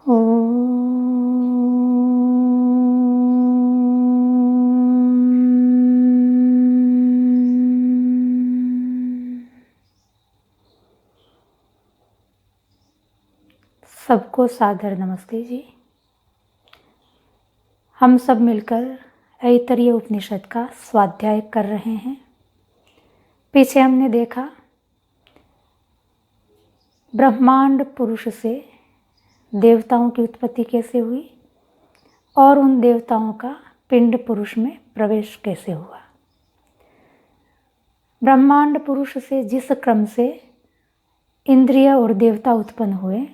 सबको सादर नमस्ते जी। हम सब मिलकर ऐतरेय उपनिषद का स्वाध्याय कर रहे हैं। पीछे हमने देखा ब्रह्मांड पुरुष से देवताओं की उत्पत्ति कैसे हुई और उन देवताओं का पिंड पुरुष में प्रवेश कैसे हुआ। ब्रह्मांड पुरुष से जिस क्रम से इंद्रिय और देवता उत्पन्न हुए,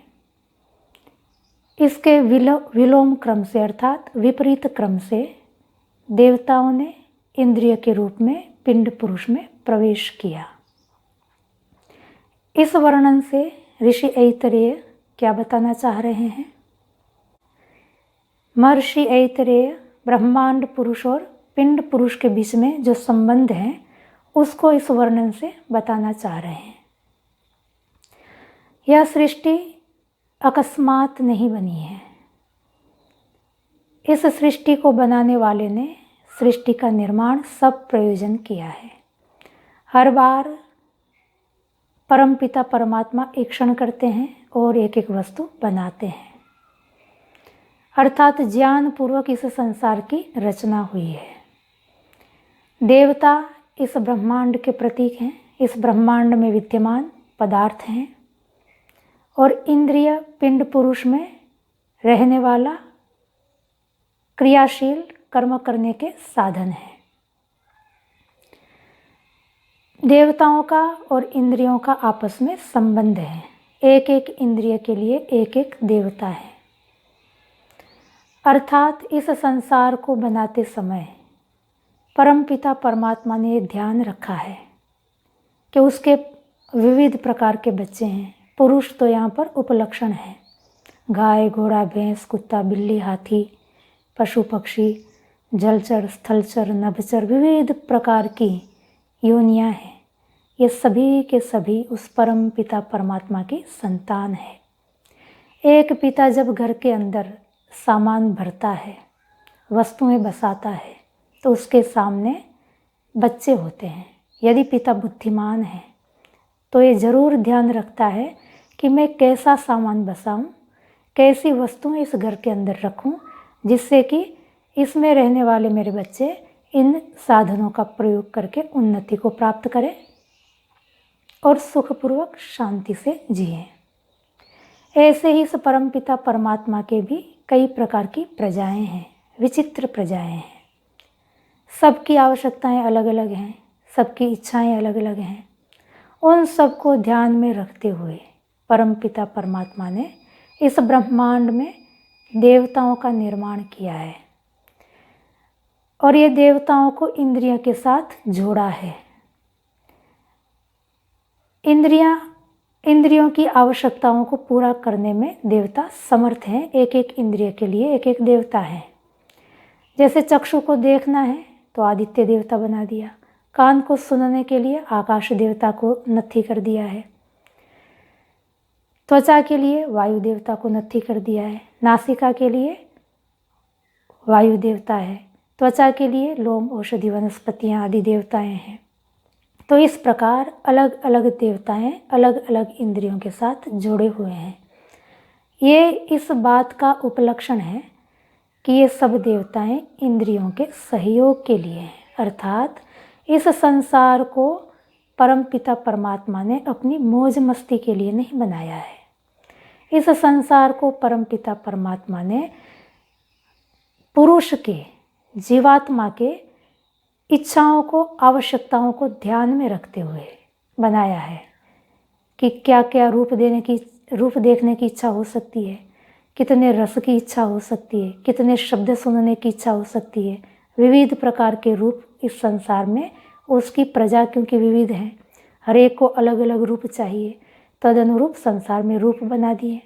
इसके विलोम क्रम से अर्थात विपरीत क्रम से देवताओं ने इंद्रिय के रूप में पिंड पुरुष में प्रवेश किया। इस वर्णन से ऋषि ऐतरेय क्या बताना चाह रहे हैं? महर्षि ऐतरेय ब्रह्मांड पुरुष और पिंड पुरुष के बीच में जो संबंध है उसको इस वर्णन से बताना चाह रहे हैं। यह सृष्टि अकस्मात नहीं बनी है। इस सृष्टि को बनाने वाले ने सृष्टि का निर्माण सब प्रयोजन किया है। हर बार परमपिता परमात्मा ईक्षण करते हैं और एक एक वस्तु बनाते हैं, अर्थात ज्ञान पूर्वक इस संसार की रचना हुई है। देवता इस ब्रह्मांड के प्रतीक हैं, इस ब्रह्मांड में विद्यमान पदार्थ हैं, और इंद्रिय पिंड पुरुष में रहने वाला क्रियाशील कर्म करने के साधन है। देवताओं का और इंद्रियों का आपस में संबंध है। एक एक इंद्रिय के लिए एक एक देवता है। अर्थात इस संसार को बनाते समय परमपिता परमात्मा ने ध्यान रखा है कि उसके विविध प्रकार के बच्चे हैं। पुरुष तो यहाँ पर उपलक्षण है। गाय, घोड़ा, भैंस, कुत्ता, बिल्ली, हाथी, पशु, पक्षी, जलचर, स्थलचर, नभचर, विविध प्रकार की योनियाँ हैं। ये सभी के सभी उस परम पिता परमात्मा की संतान है। एक पिता जब घर के अंदर सामान भरता है, वस्तुएं बसाता है, तो उसके सामने बच्चे होते हैं। यदि पिता बुद्धिमान है तो ये ज़रूर ध्यान रखता है कि मैं कैसा सामान बसाऊं, कैसी वस्तुएं इस घर के अंदर रखूं, जिससे कि इसमें रहने वाले मेरे बच्चे इन साधनों का प्रयोग करके उन्नति को प्राप्त करें और सुखपूर्वक शांति से जिएं। ऐसे ही इस परमपिता परमात्मा के भी कई प्रकार की प्रजाएं हैं, विचित्र प्रजाएं हैं। सबकी आवश्यकताएं अलग अलग हैं, सबकी इच्छाएं अलग अलग हैं। उन सबको ध्यान में रखते हुए परमपिता परमात्मा ने इस ब्रह्मांड में देवताओं का निर्माण किया है और ये देवताओं को इंद्रियों के साथ जोड़ा है। इंद्रियों की आवश्यकताओं को पूरा करने में देवता समर्थ हैं। एक एक इंद्रिय के लिए एक एक देवता है। जैसे चक्षु को देखना है तो आदित्य देवता बना दिया, कान को सुनने के लिए आकाश देवता को नत्थी कर दिया है, त्वचा के लिए वायु देवता को नत्थी कर दिया है, नासिका के लिए वायु देवता है, त्वचा के लिए लोम, औषधि, वनस्पतियाँ आदि देवताएं हैं। तो इस प्रकार अलग अलग देवताएं अलग अलग इंद्रियों के साथ जुड़े हुए हैं। ये इस बात का उपलक्षण है कि ये सब देवताएं इंद्रियों के सहयोग के लिए हैं, अर्थात इस संसार को परमपिता परमात्मा ने अपनी मौज मस्ती के लिए नहीं बनाया है। इस संसार को परमपिता परमात्मा ने पुरुष के, जीवात्मा के इच्छाओं को, आवश्यकताओं को ध्यान में रखते हुए बनाया है कि क्या क्या रूप देखने की इच्छा हो सकती है, कितने रस की इच्छा हो सकती है, कितने शब्द सुनने की इच्छा हो सकती है। विविध प्रकार के रूप इस संसार में, उसकी प्रजा क्योंकि विविध है, हर एक को अलग अलग रूप चाहिए, तदनुरूप संसार में रूप बना दिए।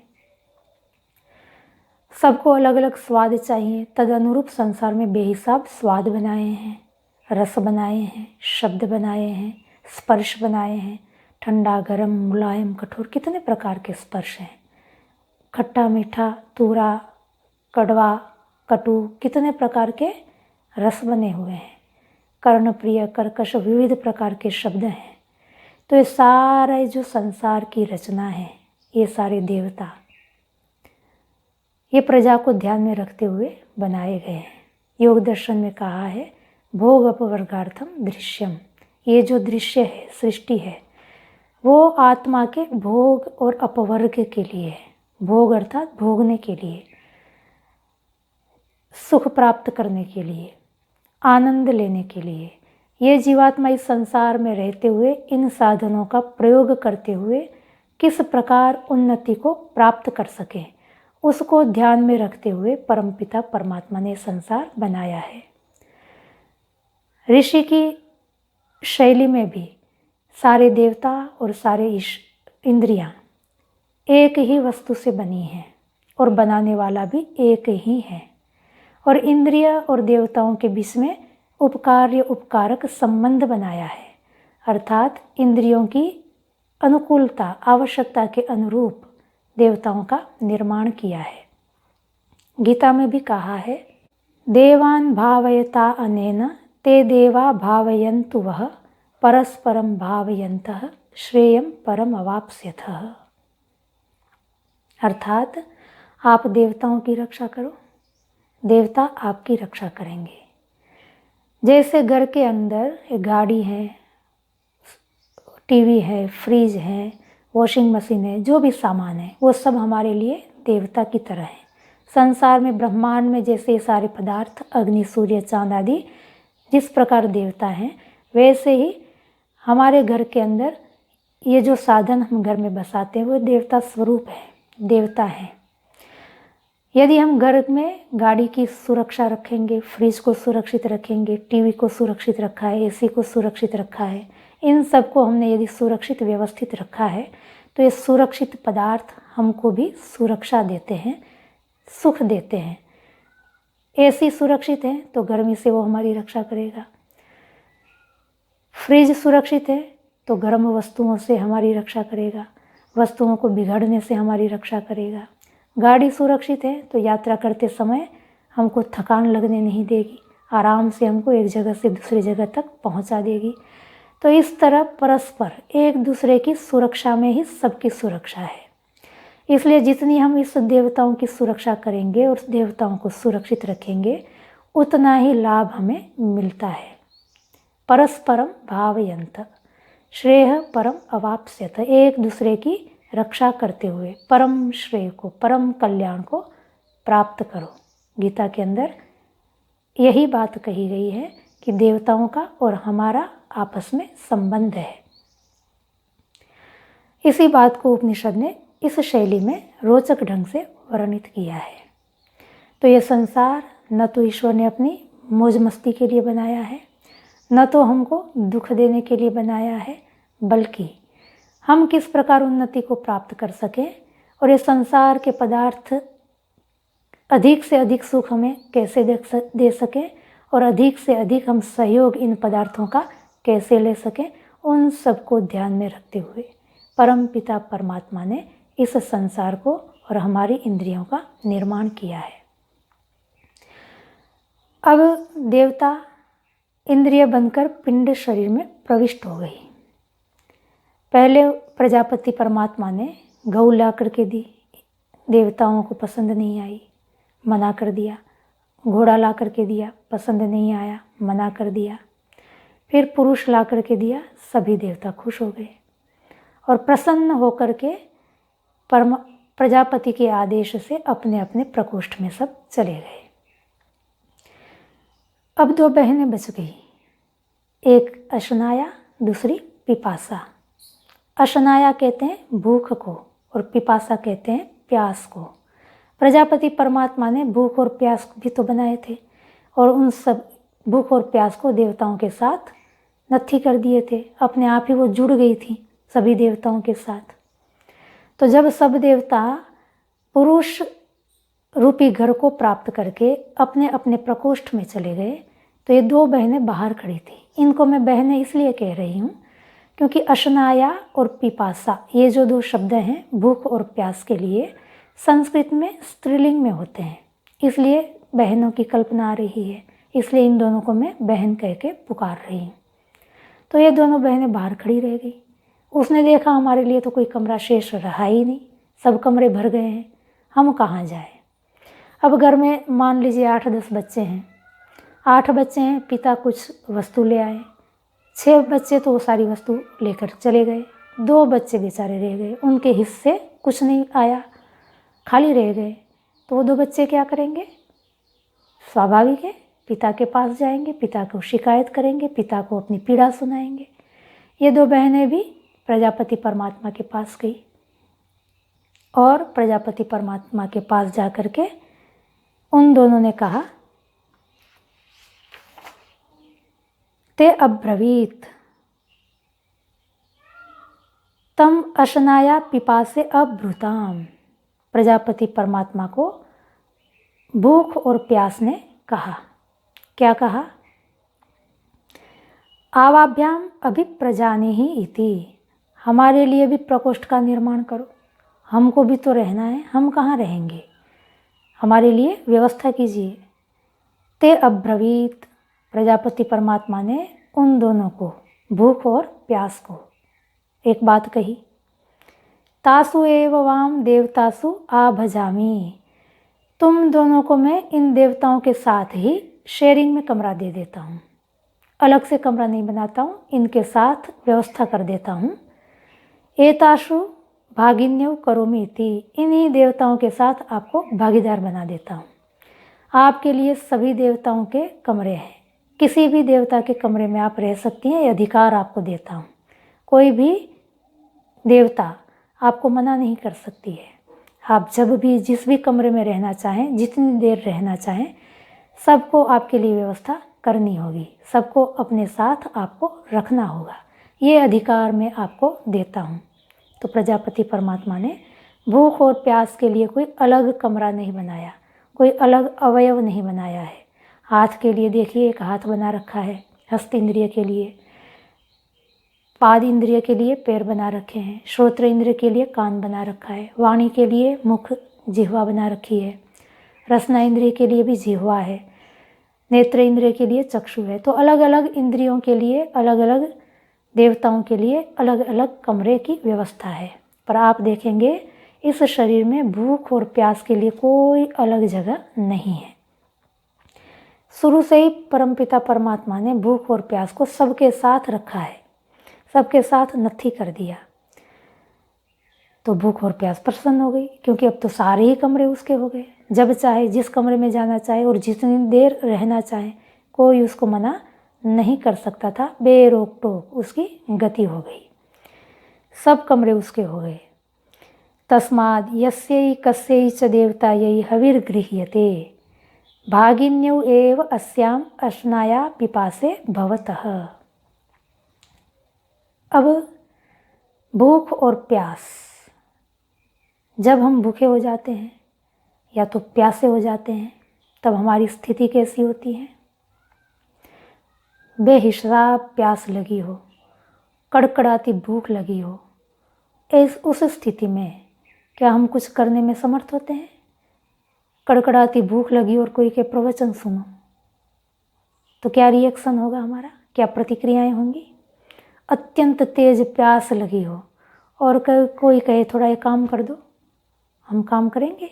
सबको अलग अलग स्वाद चाहिए, तदनुरूप संसार में बेहिसाब स्वाद बनाए हैं, रस बनाए हैं, शब्द बनाए हैं, स्पर्श बनाए हैं, ठंडा, गर्म, मुलायम, कठोर, कितने प्रकार के स्पर्श हैं। खट्टा मीठा, तूरा, कड़वा, कटु, कितने प्रकार के रस बने हुए हैं। कर्णप्रिय, कर्कश, विविध प्रकार के शब्द हैं। तो ये सारे जो संसार की रचना है, ये सारे देवता ये प्रजा को ध्यान में रखते हुए बनाए गए हैं। योग दर्शन में कहा है भोग अपवर्गार्थम दृश्यम। ये जो दृश्य है, सृष्टि है, वो आत्मा के भोग और अपवर्ग के लिए है। भोग अर्थात भोगने के लिए, सुख प्राप्त करने के लिए, आनंद लेने के लिए। ये जीवात्मा इस संसार में रहते हुए इन साधनों का प्रयोग करते हुए किस प्रकार उन्नति को प्राप्त कर सके, उसको ध्यान में रखते हुए परमपिता परमात्मा ने संसार बनाया है। ऋषि की शैली में भी सारे देवता और सारे इंद्रियां एक ही वस्तु से बनी हैं और बनाने वाला भी एक ही है। और इंद्रिय और देवताओं के बीच में उपकार्य उपकारक संबंध बनाया है, अर्थात इंद्रियों की अनुकूलता, आवश्यकता के अनुरूप देवताओं का निर्माण किया है। गीता में भी कहा है देवान भावयता अनेन ते देवा भावयन्तु वह परस्परम भावयन्तः श्रेयम परम अवाप्स्यथः। अर्थात आप देवताओं की रक्षा करो, देवता आपकी रक्षा करेंगे। जैसे घर के अंदर एक गाड़ी है, टीवी है, फ्रिज है, वॉशिंग मशीन है, जो भी सामान है वो सब हमारे लिए देवता की तरह है। संसार में, ब्रह्मांड में जैसे सारे पदार्थ, अग्नि, सूर्य, चांद आदि जिस प्रकार देवता हैं, वैसे ही हमारे घर के अंदर ये जो साधन हम घर में बसाते हैं वो देवता स्वरूप है, देवता है। यदि हम घर में गाड़ी की सुरक्षा रखेंगे, फ्रिज को सुरक्षित रखेंगे, टीवी को सुरक्षित रखा है, एसी को सुरक्षित रखा है, इन सब को हमने यदि सुरक्षित व्यवस्थित रखा है तो ये सुरक्षित पदार्थ हमको भी सुरक्षा देते हैं, सुख देते हैं। एसी सुरक्षित है तो गर्मी से वो हमारी रक्षा करेगा। फ्रिज सुरक्षित है तो गर्म वस्तुओं से हमारी रक्षा करेगा, वस्तुओं को बिगड़ने से हमारी रक्षा करेगा। गाड़ी सुरक्षित है तो यात्रा करते समय हमको थकान लगने नहीं देगी, आराम से हमको एक जगह से दूसरी जगह तक पहुंचा देगी। तो इस तरह परस्पर एक दूसरे की सुरक्षा में ही सबकी सुरक्षा है। इसलिए जितनी हम इस देवताओं की सुरक्षा करेंगे और देवताओं को सुरक्षित रखेंगे, उतना ही लाभ हमें मिलता है। परस्परम भावयन्त श्रेय परम अवाप्स्यत। एक दूसरे की रक्षा करते हुए परम श्रेय को, परम कल्याण को प्राप्त करो। गीता के अंदर यही बात कही गई है कि देवताओं का और हमारा आपस में संबंध है। इसी बात को उपनिषद ने इस शैली में रोचक ढंग से वर्णित किया है। तो ये संसार न तो ईश्वर ने अपनी मौज मस्ती के लिए बनाया है, न तो हमको दुख देने के लिए बनाया है, बल्कि हम किस प्रकार उन्नति को प्राप्त कर सकें और ये संसार के पदार्थ अधिक से अधिक सुख हमें कैसे दे सकें और अधिक से अधिक हम सहयोग इन पदार्थों का कैसे ले सकें, उन सबको ध्यान में रखते हुए परम पिता परमात्मा ने इस संसार को और हमारी इंद्रियों का निर्माण किया है। अब देवता इंद्रिय बनकर पिंड शरीर में प्रविष्ट हो गई। पहले प्रजापति परमात्मा ने गौ ला करके दी, देवताओं को पसंद नहीं आई, मना कर दिया। घोड़ा ला करके दिया, पसंद नहीं आया, मना कर दिया। फिर पुरुष ला करके दिया, सभी देवता खुश हो गए और प्रसन्न होकर के प्रजापति के आदेश से अपने अपने प्रकोष्ठ में सब चले गए। अब दो बहनें बच गई, एक अशनाया, दूसरी पिपासा। अशनाया कहते हैं भूख को और पिपासा कहते हैं प्यास को। प्रजापति परमात्मा ने भूख और प्यास भी तो बनाए थे और उन सब भूख और प्यास को देवताओं के साथ नत्थी कर दिए थे। अपने आप ही वो जुड़ गई थी सभी देवताओं के साथ। तो जब सब देवता पुरुष रूपी घर को प्राप्त करके अपने अपने प्रकोष्ठ में चले गए तो ये दो बहनें बाहर खड़ी थी। इनको मैं बहनें इसलिए कह रही हूँ क्योंकि अशनाया और पिपासा ये जो दो शब्द हैं भूख और प्यास के लिए संस्कृत में स्त्रीलिंग में होते हैं, इसलिए बहनों की कल्पना आ रही है, इसलिए इन दोनों को मैं बहन कह के पुकार रही हूँ। तो ये दोनों बहनें बाहर खड़ी रह गई। उसने देखा हमारे लिए तो कोई कमरा शेष रहा ही नहीं, सब कमरे भर गए हैं, हम कहाँ जाए। अब घर में मान लीजिए 8-10 बच्चे हैं, 8 बच्चे हैं, पिता कुछ वस्तु ले आए, 6 बच्चे तो वो सारी वस्तु लेकर चले गए, 2 बच्चे बेचारे रह गए, उनके हिस्से कुछ नहीं आया, खाली रह गए। तो वो 2 बच्चे क्या करेंगे? स्वाभाविक है, पिता के पास जाएंगे, पिता को शिकायत करेंगे, पिता को अपनी पीड़ा सुनाएंगे। ये 2 बहनें भी प्रजापति परमात्मा के पास गई और प्रजापति परमात्मा के पास जा कर के उन दोनों ने कहा, ते अब्रवीत तम अशनाया पिपासे अब्रुताम। प्रजापति परमात्मा को भूख और प्यास ने कहा, क्या कहा? आवाभ्याम अभिप्रजाने ही इति, हमारे लिए भी प्रकोष्ठ का निर्माण करो, हमको भी तो रहना है, हम कहाँ रहेंगे, हमारे लिए व्यवस्था कीजिए। ते अब्रवीत, प्रजापति परमात्मा ने उन दोनों को, भूख और प्यास को, एक बात कही, तासु एव वाम देवतासु आभजामी, तुम दोनों को मैं इन देवताओं के साथ ही शेयरिंग में कमरा दे देता हूँ, अलग से कमरा नहीं बनाता हूँ, इनके साथ व्यवस्था कर देता हूँ। एताशु भागिन्यव करोमि इति, इन्हीं देवताओं के साथ आपको भागीदार बना देता हूँ। आपके लिए सभी देवताओं के कमरे हैं, किसी भी देवता के कमरे में आप रह सकती हैं, ये अधिकार आपको देता हूँ। कोई भी देवता आपको मना नहीं कर सकती है, आप जब भी जिस भी कमरे में रहना चाहें, जितनी देर रहना चाहें, सबको आपके लिए व्यवस्था करनी होगी, सबको अपने साथ आपको रखना होगा, ये अधिकार मैं आपको देता हूँ। तो प्रजापति परमात्मा ने भूख और प्यास के लिए कोई अलग कमरा नहीं बनाया, कोई अलग अवयव नहीं बनाया है। हाथ के लिए देखिए एक हाथ बना रखा है, हस्त इंद्रिय के लिए, पाद इंद्रिय के लिए पैर बना रखे हैं, श्रोत्र इंद्रिय के लिए कान बना रखा है, वाणी के लिए मुख जिह्वा बना रखी है, रसना इंद्रिय के लिए भी जिह्वा है, नेत्र इंद्रिय के लिए चक्षु है। तो अलग अलग इंद्रियों के लिए, अलग अलग देवताओं के लिए अलग अलग कमरे की व्यवस्था है। पर आप देखेंगे इस शरीर में भूख और प्यास के लिए कोई अलग जगह नहीं है। शुरू से ही परमपिता परमात्मा ने भूख और प्यास को सबके साथ रखा है, सबके साथ नत्थी कर दिया। तो भूख और प्यास प्रसन्न हो गई, क्योंकि अब तो सारे ही कमरे उसके हो गए, जब चाहे जिस कमरे में जाना चाहे और जितनी देर रहना चाहे, कोई उसको मना नहीं कर सकता था, बेरोक टोक उसकी गति हो गई, सब कमरे उसके हो गए। तस्माद् यस्यै कस्यै च देवतायै हविर्गृह्यते भागिन्यौ एव अस्याम अश्नाया पिपासे भवतः। अब भूख और प्यास, जब हम भूखे हो जाते हैं या तो प्यासे हो जाते हैं, तब हमारी स्थिति कैसी होती है? बेहिसाब प्यास लगी हो, कड़कड़ाती भूख लगी हो, उस स्थिति में क्या हम कुछ करने में समर्थ होते हैं? कड़कड़ाती भूख लगी और कोई के प्रवचन सुनो तो क्या रिएक्शन होगा हमारा, क्या प्रतिक्रियाएं होंगी? अत्यंत तेज प्यास लगी हो और कोई कहे थोड़ा ये काम कर दो, हम काम करेंगे?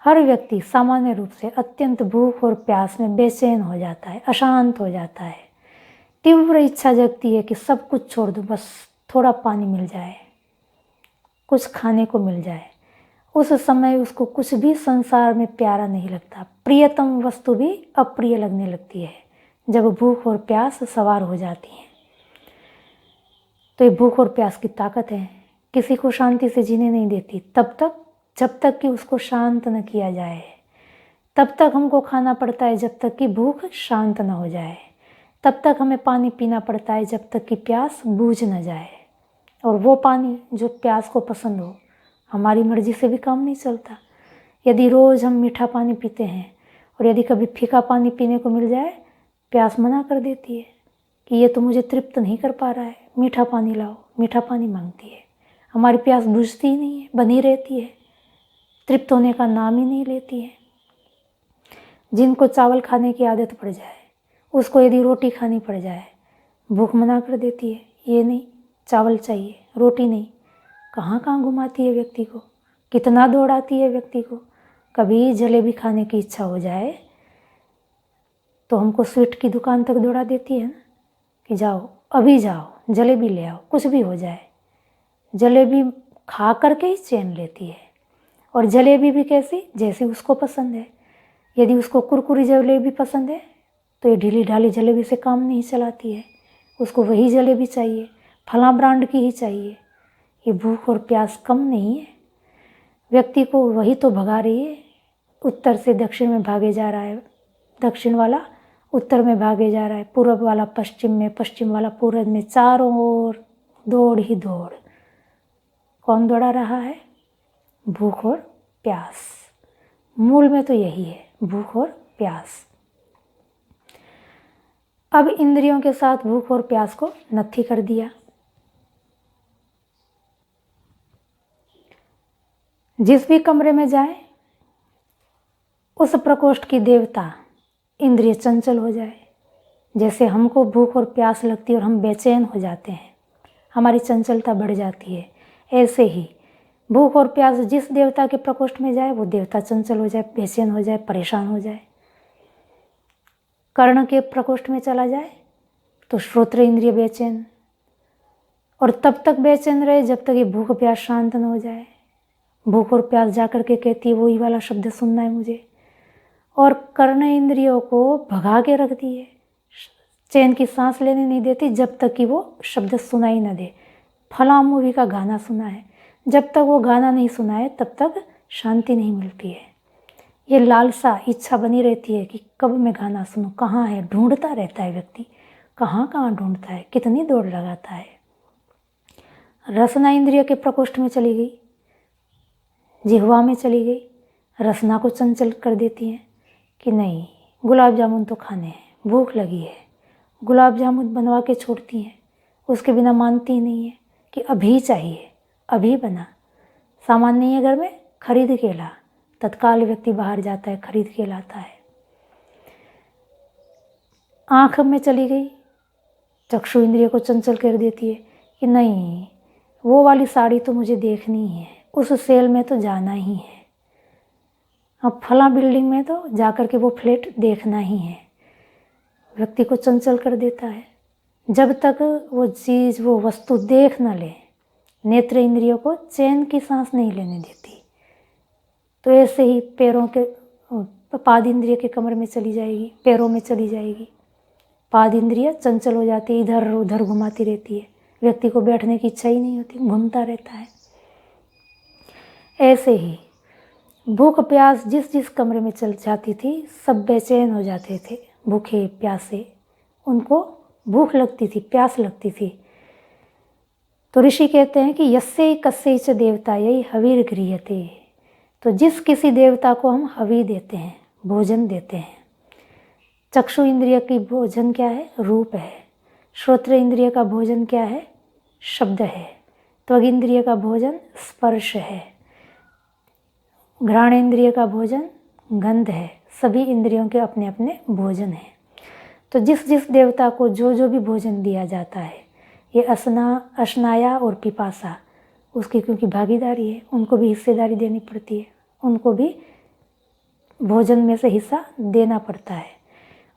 हर व्यक्ति सामान्य रूप से अत्यंत भूख और प्यास में बेचैन हो जाता है, अशांत हो जाता है, तीव्र इच्छा जगती है कि सब कुछ छोड़ दूं, बस थोड़ा पानी मिल जाए, कुछ खाने को मिल जाए। उस समय उसको कुछ भी संसार में प्यारा नहीं लगता, प्रियतम वस्तु भी अप्रिय लगने लगती है जब भूख और प्यास सवार हो जाती है। तो ये भूख और प्यास की ताकत है, किसी को शांति से जीने नहीं देती, तब तक जब तक कि उसको शांत न किया जाए। तब तक हमको खाना पड़ता है जब तक कि भूख शांत न हो जाए, तब तक हमें पानी पीना पड़ता है जब तक कि प्यास बूझ न जाए। और वो पानी जो प्यास को पसंद हो, हमारी मर्जी से भी काम नहीं चलता। यदि रोज़ हम मीठा पानी पीते हैं और यदि कभी फीका पानी पीने को मिल जाए, प्यास मना कर देती है कि ये तो मुझे तृप्त नहीं कर पा रहा है, मीठा पानी लाओ, मीठा पानी मांगती है। हमारी प्यास बुझती ही नहीं है, बनी रहती है। तृप्त होने का नाम ही नहीं लेती है। जिनको चावल खाने की आदत पड़ जाए, उसको यदि रोटी खानी पड़ जाए, भूख मना कर देती है, ये नहीं चावल चाहिए, रोटी नहीं। कहाँ कहाँ घुमाती है व्यक्ति को, कितना दौड़ाती है व्यक्ति को। कभी जलेबी खाने की इच्छा हो जाए तो हमको स्वीट की दुकान तक दौड़ा देती है ना, कि जाओ अभी जाओ जलेबी ले आओ, कुछ भी हो जाए। जलेबी खा करके ही चैन लेती है, और जलेबी भी कैसी, जैसी उसको पसंद है। यदि उसको कुरकुरी जलेबी पसंद है तो ये ढीली ढाली जलेबी से काम नहीं चलाती है, उसको वही जलेबी चाहिए, फला ब्रांड की ही चाहिए। ये भूख और प्यास कम नहीं है, व्यक्ति को वही तो भगा रही है। उत्तर से दक्षिण में भागे जा रहा है, दक्षिण वाला उत्तर में भागे जा रहा है, पूर्व वाला पश्चिम में, पश्चिम वाला पूर्व में, चारों ओर दौड़ ही दौड़। कौन दौड़ा रहा है? भूख और प्यास। मूल में तो यही है, भूख और प्यास। अब इंद्रियों के साथ भूख और प्यास को नत्थी कर दिया। जिस भी कमरे में जाए उस प्रकोष्ठ की देवता इंद्रिय चंचल हो जाए। जैसे हमको भूख और प्यास लगती है और हम बेचैन हो जाते हैं, हमारी चंचलता बढ़ जाती है, ऐसे ही भूख और प्यास जिस देवता के प्रकोष्ठ में जाए वो देवता चंचल हो जाए, बेचैन हो जाए, परेशान हो जाए। कर्ण के प्रकोष्ठ में चला जाए तो श्रोत्र इंद्रिय बेचैन, और तब तक बेचैन रहे जब तक ये भूख प्यास शांत न हो जाए। भूख और प्यास जाकर के कहती है वही वाला शब्द सुनना है मुझे, और कर्ण इंद्रियों को भगा के रखती है, चैन की सांस लेने नहीं देती जब तक कि वो शब्द सुनाई न दे। फला मूवी का गाना सुना है, जब तक वो गाना नहीं सुना है तब तक शांति नहीं मिलती है। ये लालसा, इच्छा बनी रहती है कि कब मैं गाना सुनूं, कहाँ है, ढूंढता रहता है व्यक्ति, कहाँ कहाँ ढूंढता है, कितनी दौड़ लगाता है। रसना इंद्रिय के प्रकोष्ठ में चली गई, जिह्वा में चली गई, रसना को चंचल कर देती हैं कि नहीं गुलाब जामुन तो खाने हैं, भूख लगी है। गुलाब जामुन बनवा के छोड़ती हैं, उसके बिना मानती नहीं है कि अभी चाहिए, अभी बना। सामान नहीं है घर में, खरीद के ला। तत्काल व्यक्ति बाहर जाता है, खरीद के लाता है। आँख में चली गई, चक्षु इंद्रिय को चंचल कर देती है कि नहीं वो वाली साड़ी तो मुझे देखनी ही है, उस सेल में तो जाना ही है, अब फला बिल्डिंग में तो जाकर के वो फ्लैट देखना ही है। व्यक्ति को चंचल कर देता है। जब तक वो चीज़, वो वस्तु देख न ले, नेत्र इंद्रियों को चैन की सांस नहीं लेने देती। तो ऐसे ही पैरों के, पाद इंद्रिय के कमरे में चली जाएगी, पैरों में चली जाएगी। पाद इंद्रिय चंचल हो जाती है, इधर उधर घुमाती रहती है, व्यक्ति को बैठने की इच्छा ही नहीं होती, घूमता रहता है। ऐसे ही भूख प्यास जिस जिस कमरे में चल जाती थी सब बेचैन हो जाते थे, भूखे प्यासे। उनको भूख लगती थी, प्यास लगती थी। तो ऋषि कहते हैं कि यस्से कस्से च देवता यही हवीर गृह्यते। तो जिस किसी देवता को हम हवी देते हैं, भोजन देते हैं। चक्षु इंद्रिय की भोजन क्या है? रूप है। श्रोत्र इंद्रिय का भोजन क्या है? शब्द है। त्वग इंद्रिय का भोजन स्पर्श है। घ्राण इंद्रिय का भोजन गंध है। सभी इंद्रियों के अपने अपने भोजन हैं। तो जिस जिस देवता को जो जो भी भोजन दिया जाता है, ये अशनाया और पिपासा उसकी क्योंकि भागीदारी है, उनको भी हिस्सेदारी देनी पड़ती है, उनको भी भोजन में से हिस्सा देना पड़ता है,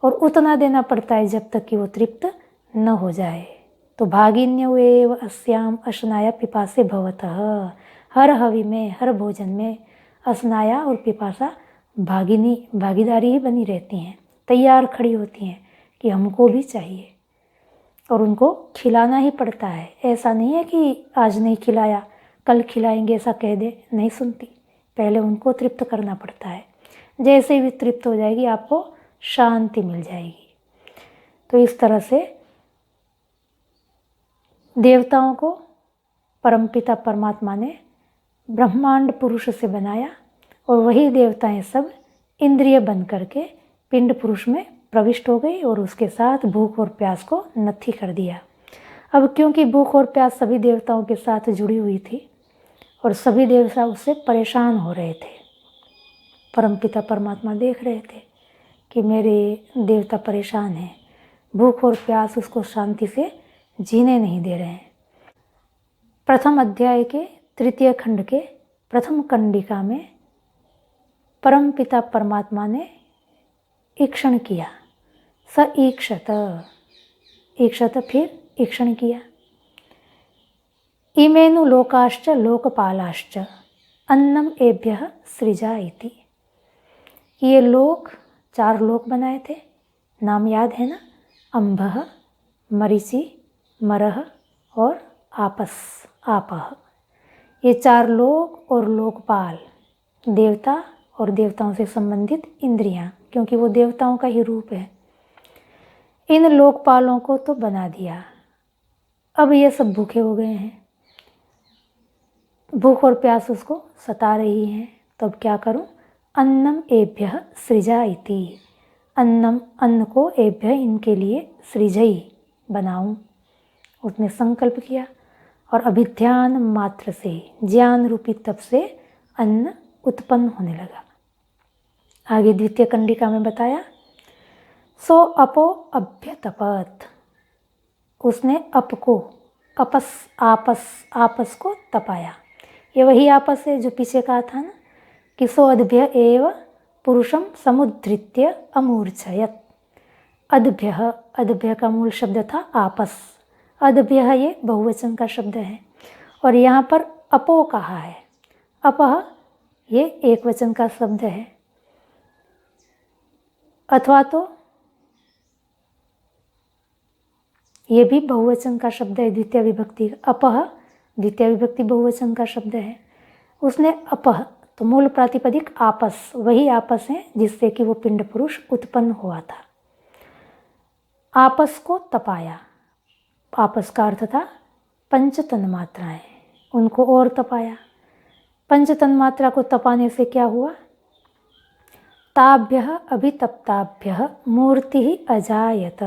और उतना देना पड़ता है जब तक कि वो तृप्त न हो जाए। तो भागिन्यवेव अस्याम अशनाया पिपासे भवतः। हर हवि में, हर भोजन में असनाया और पिपासा भागीदारी ही बनी रहती हैं, तैयार खड़ी होती हैं कि हमको भी चाहिए, और उनको खिलाना ही पड़ता है। ऐसा नहीं है कि आज नहीं खिलाया कल खिलाएंगे ऐसा कह दे, नहीं सुनती। पहले उनको तृप्त करना पड़ता है। जैसे भी तृप्त हो जाएगी आपको शांति मिल जाएगी। तो इस तरह से देवताओं को परमपिता परमात्मा ने ब्रह्मांड पुरुष से बनाया, और वही देवताएं सब इंद्रिय बन करके पिंड पुरुष में प्रविष्ट हो गई, और उसके साथ भूख और प्यास को नत्थी कर दिया। अब क्योंकि भूख और प्यास सभी देवताओं के साथ जुड़ी हुई थी और सभी देवता उससे परेशान हो रहे थे, परमपिता परमात्मा देख रहे थे कि मेरे देवता परेशान हैं, भूख और प्यास उसको शांति से जीने नहीं दे रहे हैं। प्रथम अध्याय के तृतीय खंड के प्रथम कंडिका में परमपिता परमात्मा ने ईक्षण किया, स ईक्षत, ईक्षत फिर ईक्षण किया। इमेनु लोकाश्च लोकपालाश्च अन्नम एभ्यः सृजा इति। ये लोक, 4 लोक बनाए थे, नाम याद है ना, अम्भः, मरीचि, मरह और आपः। ये 4 लोक और लोकपाल, देवता और देवताओं से संबंधित इंद्रियां, क्योंकि वो देवताओं का ही रूप है। इन लोकपालों को तो बना दिया, अब ये सब भूखे हो गए हैं, भूख और प्यास उसको सता रही है, तो अब क्या करूं? अन्नम एभ्यः सृजा इति, अन्नम, अन्न को, एभ्य, इनके लिए, सृजई, बनाऊं, उसने संकल्प किया। और अभिध्यान मात्र से, ज्ञान रूपी तप से अन्न उत्पन्न होने लगा। आगे द्वितीय कंडिका में बताया, सो अपो अभ्यतपत, उसने अप को, आपस को तपाया। ये वही आपस है जो पीछे कहा था ना कि सो अद्भ्य एव पुरुषम समुद्धृत्य अमूर्छयत। अद्भ्य का मूल शब्द था आपस, अद्भ्य ये बहुवचन का शब्द है, और यहाँ पर अपो कहा है। अपह ये एक वचन का शब्द है, अथवा तो ये भी बहुवचन का शब्द है, द्वितीय विभक्ति। अपह द्वितीय विभक्ति बहुवचन का शब्द है। उसने अपह, तो मूल प्रातिपदिक आपस, वही आपस है जिससे कि वो पिंड पुरुष उत्पन्न हुआ था। आपस को तपाया, आपस का अर्थ था पंच तन्मात्राएं, उनको और तपाया। पंच तन्मात्रा को तपाने से क्या हुआ? ताभ्यः अभितप्ताभ्यः मूर्ति अजायत।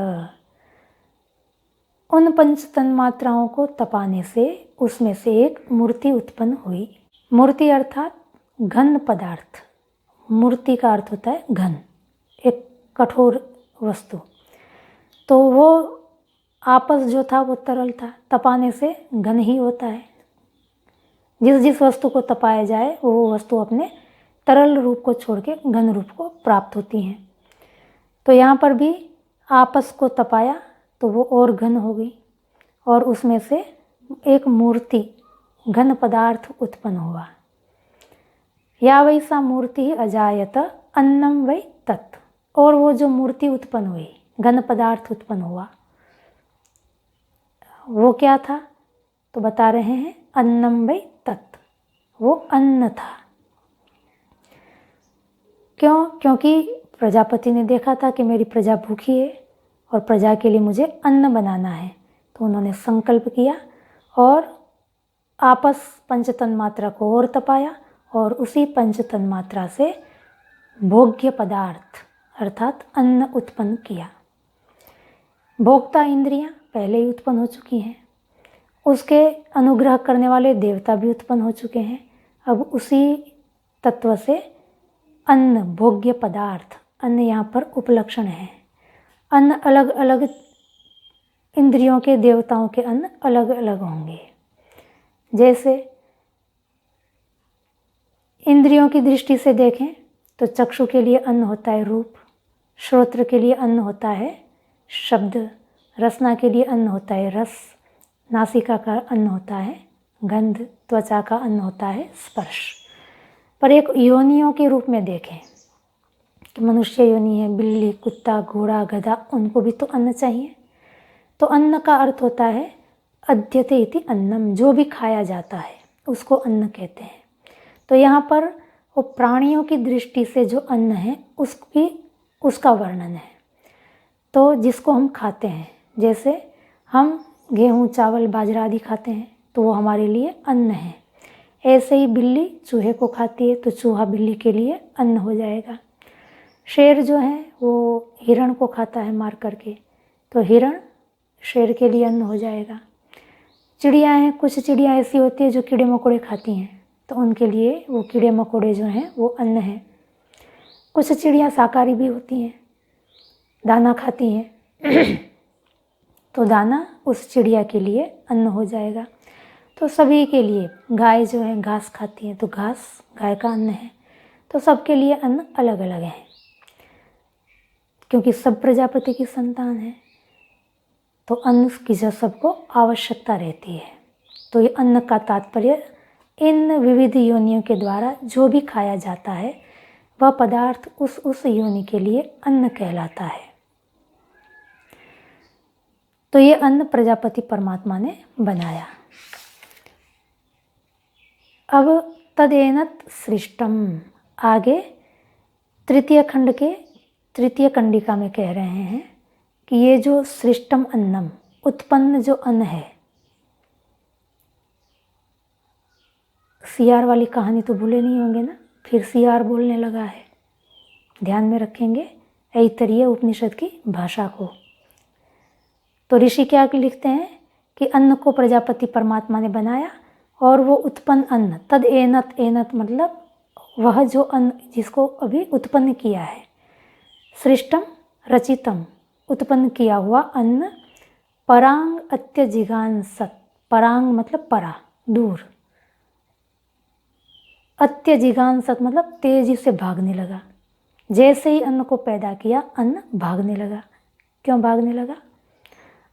उन पंच तन्मात्राओं को तपाने से उसमें से एक मूर्ति उत्पन्न हुई। मूर्ति अर्थात घन पदार्थ, मूर्ति का अर्थ होता है घन, एक कठोर वस्तु। तो वो आपस जो था वो तरल था, तपाने से घन ही होता है। जिस वस्तु को तपाया जाए वो वस्तु अपने तरल रूप को छोड़ के घन रूप को प्राप्त होती हैं। तो यहाँ पर भी आपस को तपाया तो वो और घन हो गई, और उसमें से एक मूर्ति, घन पदार्थ उत्पन्न हुआ। या वैसा मूर्ति अजायत अन्नम वै तत्, और वो जो मूर्ति उत्पन्न हुई, घन पदार्थ उत्पन्न हुआ, वो क्या था? तो बता रहे हैं अन्नम वै तत्, वो अन्न था। क्यों? क्योंकि प्रजापति ने देखा था कि मेरी प्रजा भूखी है और प्रजा के लिए मुझे अन्न बनाना है, तो उन्होंने संकल्प किया और आपस पंच तन्मात्रा को और तपाया, और उसी पंच तन्मात्रा से भोग्य पदार्थ अर्थात अन्न उत्पन्न किया। भोक्ता इंद्रियां पहले ही उत्पन्न हो चुकी हैं, उसके अनुग्रह करने वाले देवता भी उत्पन्न हो चुके हैं। अब उसी तत्व से अन्न, भोग्य पदार्थ, अन्न यहाँ पर उपलक्षण है। अन्न अलग अलग इंद्रियों के, देवताओं के अन्न अलग अलग होंगे। जैसे इंद्रियों की दृष्टि से देखें तो चक्षु के लिए अन्न होता है रूप, श्रोत्र के लिए अन्न होता है शब्द, रसना के लिए अन्न होता है रस, नासिका का अन्न होता है गंध, त्वचा का अन्न होता है स्पर्श। पर एक योनियों के रूप में देखें कि मनुष्य योनि है, बिल्ली, कुत्ता, घोड़ा, गधा, उनको भी तो अन्न चाहिए। तो अन्न का अर्थ होता है अद्यते इति अन्नम, जो भी खाया जाता है उसको अन्न कहते हैं। तो यहाँ पर वो प्राणियों की दृष्टि से जो अन्न है उसका वर्णन है। तो जिसको हम खाते हैं, जैसे हम गेहूँ, चावल, बाजरा आदि खाते हैं तो वो हमारे लिए अन्न है। ऐसे ही बिल्ली चूहे को खाती है तो चूहा बिल्ली के लिए अन्न हो जाएगा। शेर जो है वो हिरण को खाता है मार करके, तो हिरण शेर के लिए अन्न हो जाएगा। चिड़ियाँ हैं, कुछ चिड़ियाँ ऐसी होती है जो कीड़े मकोड़े खाती हैं, तो उनके लिए वो कीड़े मकोड़े जो हैं वो अन्न हैं। कुछ चिड़िया शाकाहारी भी होती हैं, दाना खाती हैं तो दाना उस चिड़िया के लिए अन्न हो जाएगा। तो सभी के लिए, गाय जो है घास खाती है तो घास गाय का अन्न है। तो सबके लिए अन्न अलग अलग है, क्योंकि सब प्रजापति की संतान है तो अन्न की जो सबको आवश्यकता रहती है। तो ये अन्न का तात्पर्य इन विविध योनियों के द्वारा जो भी खाया जाता है वह पदार्थ उस योनि के लिए अन्न कहलाता है। तो ये अन्न प्रजापति परमात्मा ने बनाया। अब तदेनत सृष्टम, आगे तृतीय खंड के तृतीय कंडिका में कह रहे हैं कि ये जो सृष्टम अन्नम, उत्पन्न जो अन्न है, सियार वाली कहानी तो भूले नहीं होंगे ना, फिर सियार बोलने लगा है, ध्यान में रखेंगे ऐतरेय उपनिषद की भाषा को। तो ऋषि क्या लिखते हैं कि अन्न को प्रजापति परमात्मा ने बनाया और वो उत्पन्न अन्न, तद एनत, एनत मतलब वह जो अन्न जिसको अभी उत्पन्न किया है, सृष्टम रचितम उत्पन्न किया हुआ अन्न, परांग अत्यजिगांसत, परांग मतलब परा दूर, अत्यजिगांसत मतलब तेजी से भागने लगा। जैसे ही अन्न को पैदा किया अन्न भागने लगा। क्यों भागने लगा?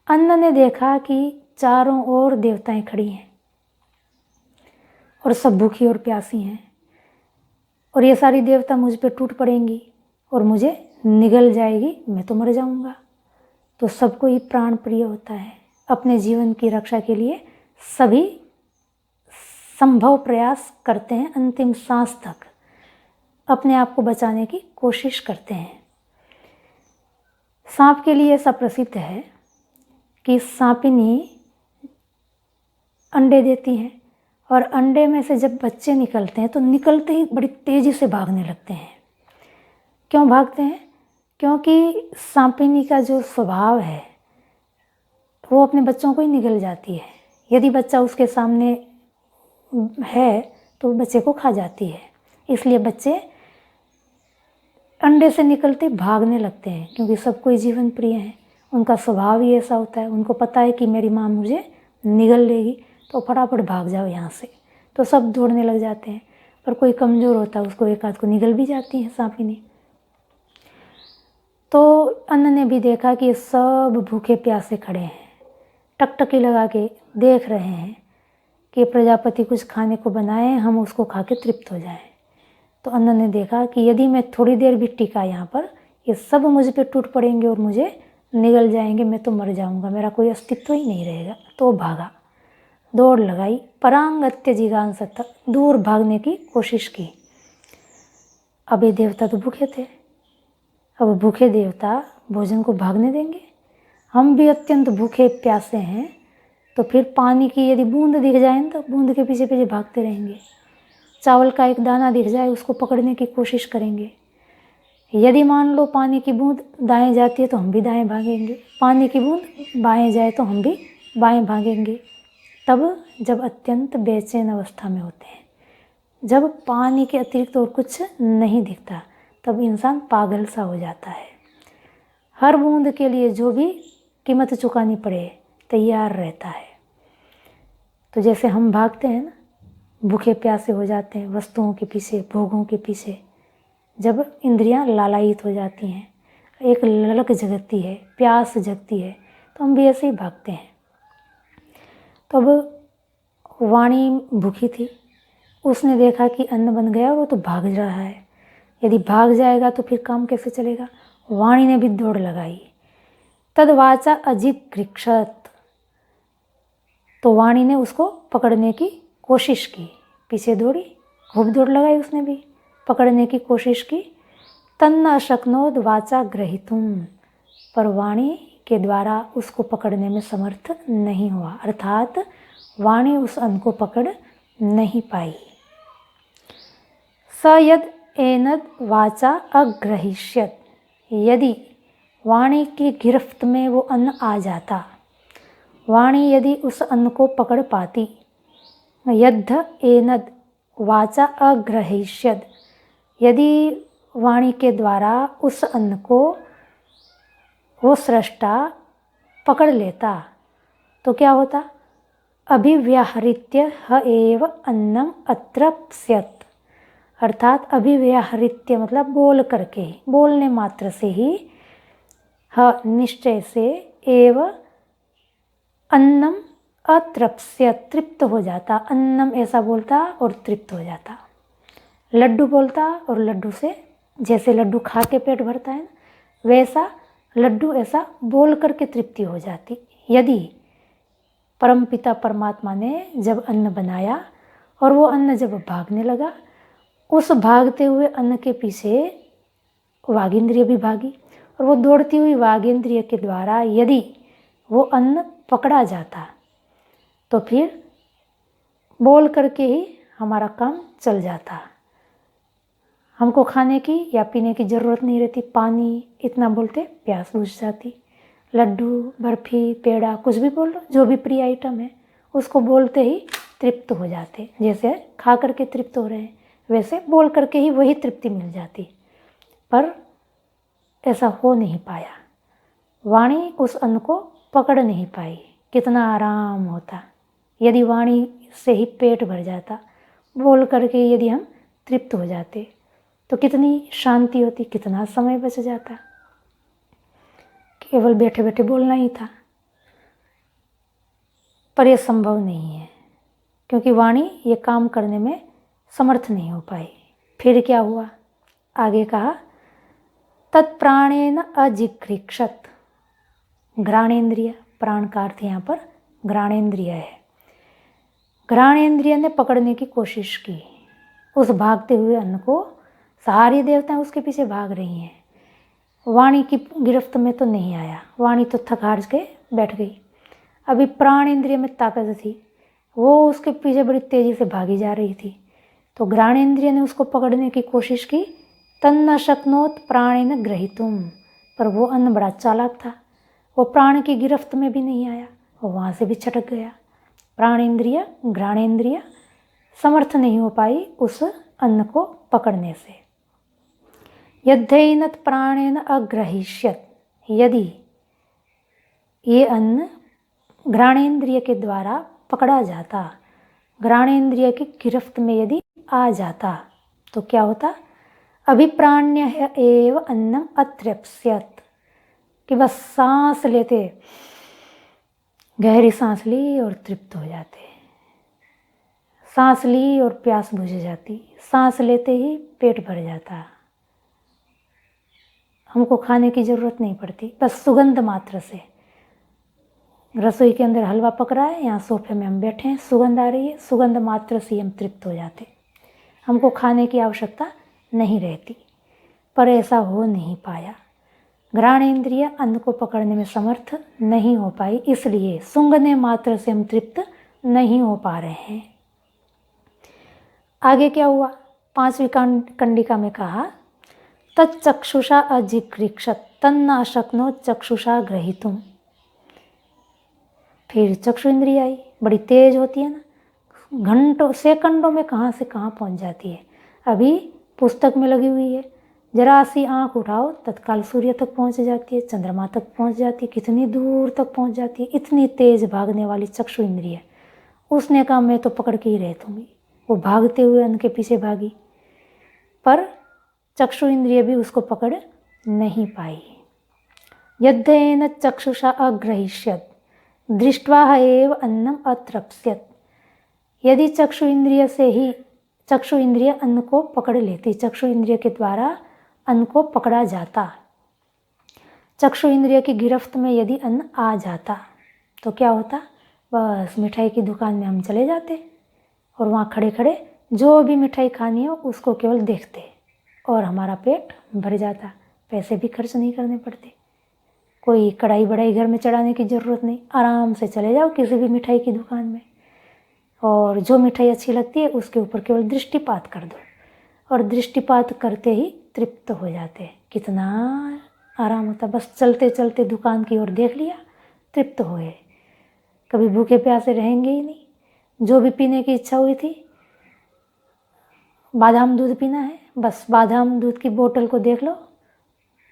अन्न ने देखा कि चारों ओर देवताएं खड़ी हैं और सब भूखी और प्यासी हैं और ये सारी देवता मुझ पे टूट पड़ेंगी और मुझे निगल जाएगी, मैं तो मर जाऊंगा। तो सबको ही प्राण प्रिय होता है, अपने जीवन की रक्षा के लिए सभी संभव प्रयास करते हैं, अंतिम सांस तक अपने आप को बचाने की कोशिश करते हैं। सांप के लिए ऐसा प्रसिद्ध है कि सांपिनी अंडे देती हैं और अंडे में से जब बच्चे निकलते हैं तो निकलते ही बड़ी तेज़ी से भागने लगते हैं। क्यों भागते हैं? क्योंकि सांपिनी का जो स्वभाव है वो अपने बच्चों को ही निगल जाती है। यदि बच्चा उसके सामने है तो बच्चे को खा जाती है, इसलिए बच्चे अंडे से निकलते भागने लगते हैं, क्योंकि सबको ही जीवन प्रिय है। उनका स्वभाव ही ऐसा होता है, उनको पता है कि मेरी माँ मुझे निगल लेगी तो फटाफट भाग जाओ यहाँ से। तो सब दौड़ने लग जाते हैं, पर कोई कमज़ोर होता है उसको एक आध को निगल भी जाती है सांपिनी। तो अन्न ने भी देखा कि सब भूखे प्यासे खड़े हैं, टकटकी लगा के देख रहे हैं कि प्रजापति कुछ खाने को बनाए, हम उसको खा के तृप्त हो जाएं। तो अन्न ने देखा कि यदि मैं थोड़ी देर भी टिका यहाँ पर, ये सब मुझ पे टूट पड़ेंगे और मुझे निगल जाएंगे, मैं तो मर जाऊंगा, मेरा कोई अस्तित्व ही नहीं रहेगा। तो भागा, दौड़ लगाई, परांग अत्यजिगांसत, दूर भागने की कोशिश की। अब ये देवता तो भूखे थे, अब भूखे देवता भोजन को भागने देंगे? हम भी अत्यंत भूखे प्यासे हैं, तो फिर पानी की यदि बूंद दिख जाए तो बूंद के पीछे पीछे भागते रहेंगे। चावल का एक दाना दिख जाए उसको पकड़ने की कोशिश करेंगे। यदि मान लो पानी की बूंद दाएं जाती है तो हम भी दाएं भागेंगे, पानी की बूंद बाएं जाए तो हम भी बाएं भागेंगे। तब जब अत्यंत बेचैन अवस्था में होते हैं, जब पानी के अतिरिक्त और कुछ नहीं दिखता, तब इंसान पागल सा हो जाता है। हर बूंद के लिए जो भी कीमत चुकानी पड़े तैयार रहता है। तो जैसे हम भागते हैं ना, भूखे प्यासे हो जाते हैं वस्तुओं के पीछे, भोगों के पीछे, जब इंद्रियां लालायित हो जाती हैं, एक ललक जगती है, प्यास जगती है, तो हम भी ऐसे ही भागते हैं। तो अब वाणी भूखी थी, उसने देखा कि अन्न बन गया और वो तो भाग रहा है। यदि भाग जाएगा तो फिर काम कैसे चलेगा? वाणी ने भी दौड़ लगाई। तद वाचा अजिगृक्षत, तो वाणी ने उसको पकड़ने की कोशिश की, पीछे दौड़ी, खूब दौड़ लगाई, उसने भी पकड़ने की कोशिश की। तन्न अशक्नोद वाचा ग्रहीतुम, पर वाणी के द्वारा उसको पकड़ने में समर्थ नहीं हुआ, अर्थात वाणी उस अन्न को पकड़ नहीं पाई। स यद एनद वाचा अग्रहिष्यत, यदि वाणी की गिरफ्त में वो अन्न आ जाता, वाणी यदि उस अन्न को पकड़ पाती, यद्ध एनद वाचा अग्रहिष्यद, यदि वाणी के द्वारा उस अन्न को वो सृष्टा पकड़ लेता तो क्या होता? अभिव्याहृत्य ह एव अन्नम अत्रप्स्यत, अर्थात अभिव्याहृत्य मतलब बोल करके, बोलने मात्र से ही, ह निश्चय से, एव अन्नम अतृप्स्यत तृप्त हो जाता। अन्नम ऐसा बोलता और तृप्त हो जाता। लड्डू बोलता और लड्डू से, जैसे लड्डू खा के पेट भरता है ना, वैसा लड्डू ऐसा बोल करके तृप्ति हो जाती। यदि परमपिता परमात्मा ने जब अन्न बनाया और वो अन्न जब भागने लगा, उस भागते हुए अन्न के पीछे वागींद्रिय भी भागी और वो दौड़ती हुई वागींद्रिय के द्वारा यदि वो अन्न पकड़ा जाता तो फिर बोल करके ही हमारा काम चल जाता। हमको खाने की या पीने की ज़रूरत नहीं रहती, पानी इतना बोलते प्यास बुझ जाती। लड्डू, बर्फ़ी, पेड़ा, कुछ भी बोल लो, जो भी प्रिय आइटम है उसको बोलते ही तृप्त हो जाते। जैसे खा करके तृप्त हो रहे हैं वैसे बोल करके ही वही तृप्ति मिल जाती। पर ऐसा हो नहीं पाया, वाणी उस अन्न को पकड़ नहीं पाई। कितना आराम होता यदि वाणी से ही पेट भर जाता, बोल करके यदि हम तृप्त हो जाते तो कितनी शांति होती, कितना समय बच जाता। केवल बैठे बैठे बोलना ही था, पर यह संभव नहीं है क्योंकि वाणी ये काम करने में समर्थ नहीं हो पाई। फिर क्या हुआ? आगे कहा, तत्प्राणेन अजिघृक्षत। घ्राणेन्द्रिय, प्राण का अर्थ यहाँ पर घ्राणेन्द्रिय है। घ्राणेन्द्रिय ने पकड़ने की कोशिश की उस भागते हुए अन्न को। सारी देवताएं उसके पीछे भाग रही हैं, वाणी की गिरफ्त में तो नहीं आया। वाणी तो थक हार के बैठ गई। अभी प्राण इंद्रिय में ताकत थी, वो उसके पीछे बड़ी तेजी से भागी जा रही थी। तो घ्राणेन्द्रिय ने उसको पकड़ने की कोशिश की। तन्न शक्नोत प्राणेन ग्रहीतुम, पर वो अन्न बड़ा चालाक था, वो प्राण की गिरफ्त में भी नहीं आया, वो वहाँ से भी छटक गया। प्राणेन्द्रिय, घ्राणेन्द्रिय समर्थ नहीं हो पाई उस अन्न को पकड़ने से। यद्यैनत प्राणेन अग्रहिष्यत, यदि ये अन्न घ्राणेन्द्रिय के द्वारा पकड़ा जाता, घ्राणेन्द्रिय की गिरफ्त में यदि आ जाता तो क्या होता? अभिप्राण्य एव अन्नम अतृप्स्यत, कि बस सांस लेते, गहरी सांस ली और तृप्त हो जाते, सांस ली और प्यास बुझ जाती, सांस लेते ही पेट भर जाता। हमको खाने की ज़रूरत नहीं पड़ती, बस सुगंध मात्र से। रसोई के अंदर हलवा पक रहा है, यहाँ सोफे में हम बैठे हैं, सुगंध आ रही है, सुगंध मात्र से हम तृप्त हो जाते, हमको खाने की आवश्यकता नहीं रहती। पर ऐसा हो नहीं पाया, घ्राणेन्द्रिय अन्न को पकड़ने में समर्थ नहीं हो पाई, इसलिए सूंघने मात्र से हम तृप्त नहीं हो पा रहे हैं। आगे क्या हुआ? 5वीं कंडिका में कहा, तच्चक्षुषा अजिघृक्षत तन्न अशक्नो चक्षुषा ग्रहीतुम। फिर चक्षु इंद्रिय आई, बड़ी तेज होती है ना, घंटों सेकंडों में कहाँ से कहाँ पहुँच जाती है। अभी पुस्तक में लगी हुई है, जरा सी आँख उठाओ तत्काल सूर्य तक पहुँच जाती है, चंद्रमा तक पहुँच जाती है, कितनी दूर तक पहुँच जाती है। इतनी तेज भागने वाली चक्षु इंद्रिय। उसने कहा मैं तो पकड़ के ही रह दूँगी। वो भागते हुए अन्न के पीछे भागी, पर चक्षु इंद्रिय भी उसको पकड़ नहीं पाई। यद्येन चक्षुषा अग्रहिष्यत दृष्ट्वा एव अन्नम अतृप्स्यत, यदि चक्षु इंद्रिय से ही चक्षु इंद्रिय अन्न को पकड़ लेती, चक्षु इंद्रिय के द्वारा अन्न को पकड़ा जाता, चक्षु इंद्रिय की गिरफ्त में यदि अन्न आ जाता तो क्या होता? बस मिठाई की दुकान में हम चले जाते और वहाँ खड़े खड़े जो भी मिठाई खानी हो उसको केवल देखते और हमारा पेट भर जाता, पैसे भी खर्च नहीं करने पड़ते, कोई कढ़ाई बढ़ाई घर में चढ़ाने की ज़रूरत नहीं, आराम से चले जाओ किसी भी मिठाई की दुकान में और जो मिठाई अच्छी लगती है उसके ऊपर केवल दृष्टिपात कर दो और दृष्टिपात करते ही तृप्त हो जाते। कितना आराम होता, बस चलते चलते दुकान की ओर देख लिया, तृप्त हो गए, कभी भूखे प्यासे रहेंगे ही नहीं। जो भी पीने की इच्छा हुई थी, बादाम दूध पीना है, बस बादाम दूध की बोतल को देख लो,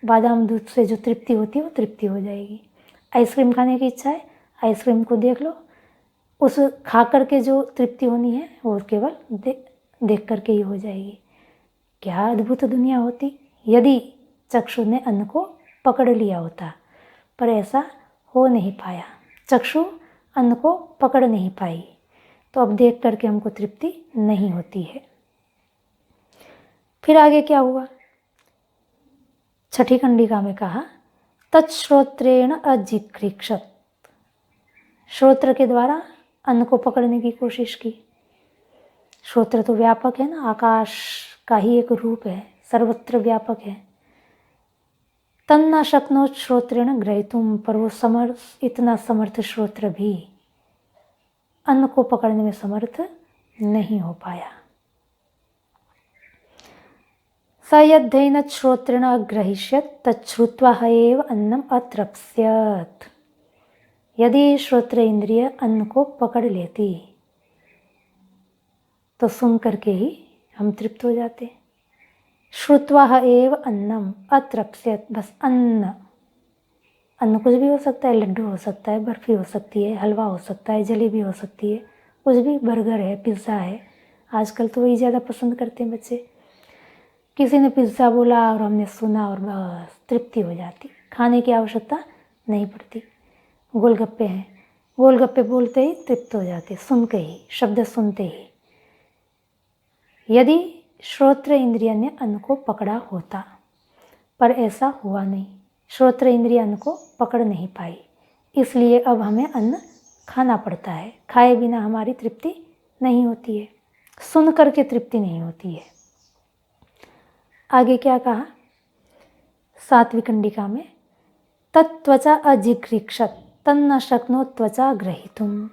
बादाम दूध से जो तृप्ति होती है वो तृप्ति हो जाएगी। आइसक्रीम खाने की इच्छा है, आइसक्रीम को देख लो, उस खा करके जो तृप्ति होनी है वो केवल देख करके ही हो जाएगी। क्या अद्भुत दुनिया होती यदि चक्षु ने अन्न को पकड़ लिया होता, पर ऐसा हो नहीं पाया। चक्षु अन्न को पकड़ नहीं पाई, तो अब देख करके हमको तृप्ति नहीं होती है। फिर आगे क्या हुआ? छठी कंडिका में कहा तच्छ्रोत्रेण अजिघृक्षत, श्रोत्र के द्वारा अन्न को पकड़ने की कोशिश की। श्रोत्र तो व्यापक है ना, आकाश का ही एक रूप है, सर्वत्र व्यापक है। तन्ना शक्नोत श्रोत्रेण ग्रहीतुम, पर वो इतना समर्थ श्रोत्र भी अन्न को पकड़ने में समर्थ नहीं हो पाया। स यद्येन श्रोत्रेण अग्रहिष्यत् तच्छ्रुत्वा एव अन्नम अतृप्स्यत्, यदि श्रोत्र इंद्रिय अन्न को पकड़ लेती तो सुन करके ही हम तृप्त हो जाते। श्रुत्वा एव अन्नम अतृप्स्यत्, बस अन्न कुछ भी हो सकता है, लड्डू हो सकता है, बर्फ़ी हो सकती है, हलवा हो सकता है, जलेबी हो सकती है, कुछ भी, बर्गर है, पिज़्ज़ा है। आजकल तो वही ज़्यादा पसंद करते हैं बच्चे। किसी ने पिज़्ज़ा बोला और हमने सुना और बस तृप्ति हो जाती, खाने की आवश्यकता नहीं पड़ती। गोलगप्पे हैं, गोलगप्पे बोलते ही तृप्त हो जाते, सुन के ही, शब्द सुनते ही। यदि श्रोत्र इंद्रिय ने अन्न को पकड़ा होता, पर ऐसा हुआ नहीं। श्रोत्र इंद्रिय अन्न को पकड़ नहीं पाई, इसलिए अब हमें अन्न खाना पड़ता है। खाए बिना हमारी तृप्ति नहीं होती है, सुन करके तृप्ति नहीं होती है। आगे क्या कहा? 7वीं कंडिका में तत्त्वचा अजिघृक्षत तन्न शक्नो त्वचा ग्रहीतुम।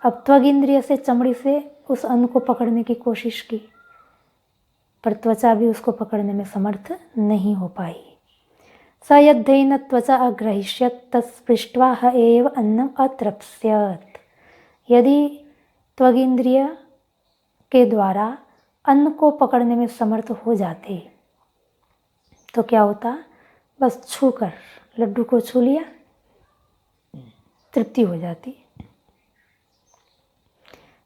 अब त्वग इंद्रिय से, चमड़ी से उस अन्न को पकड़ने की कोशिश की, पर त्वचा भी उसको पकड़ने में समर्थ नहीं हो पाई। स यद्येन त्वचा अग्रहिष्यत् तत्स्पृष्ट्वा एव अन्नम अतृप्स्यत्, यदि त्वग इंद्रिय के द्वारा अन्न को पकड़ने में समर्थ हो जाते तो क्या होता? बस छूकर, लड्डू को छू लिया, तृप्ति हो जाती।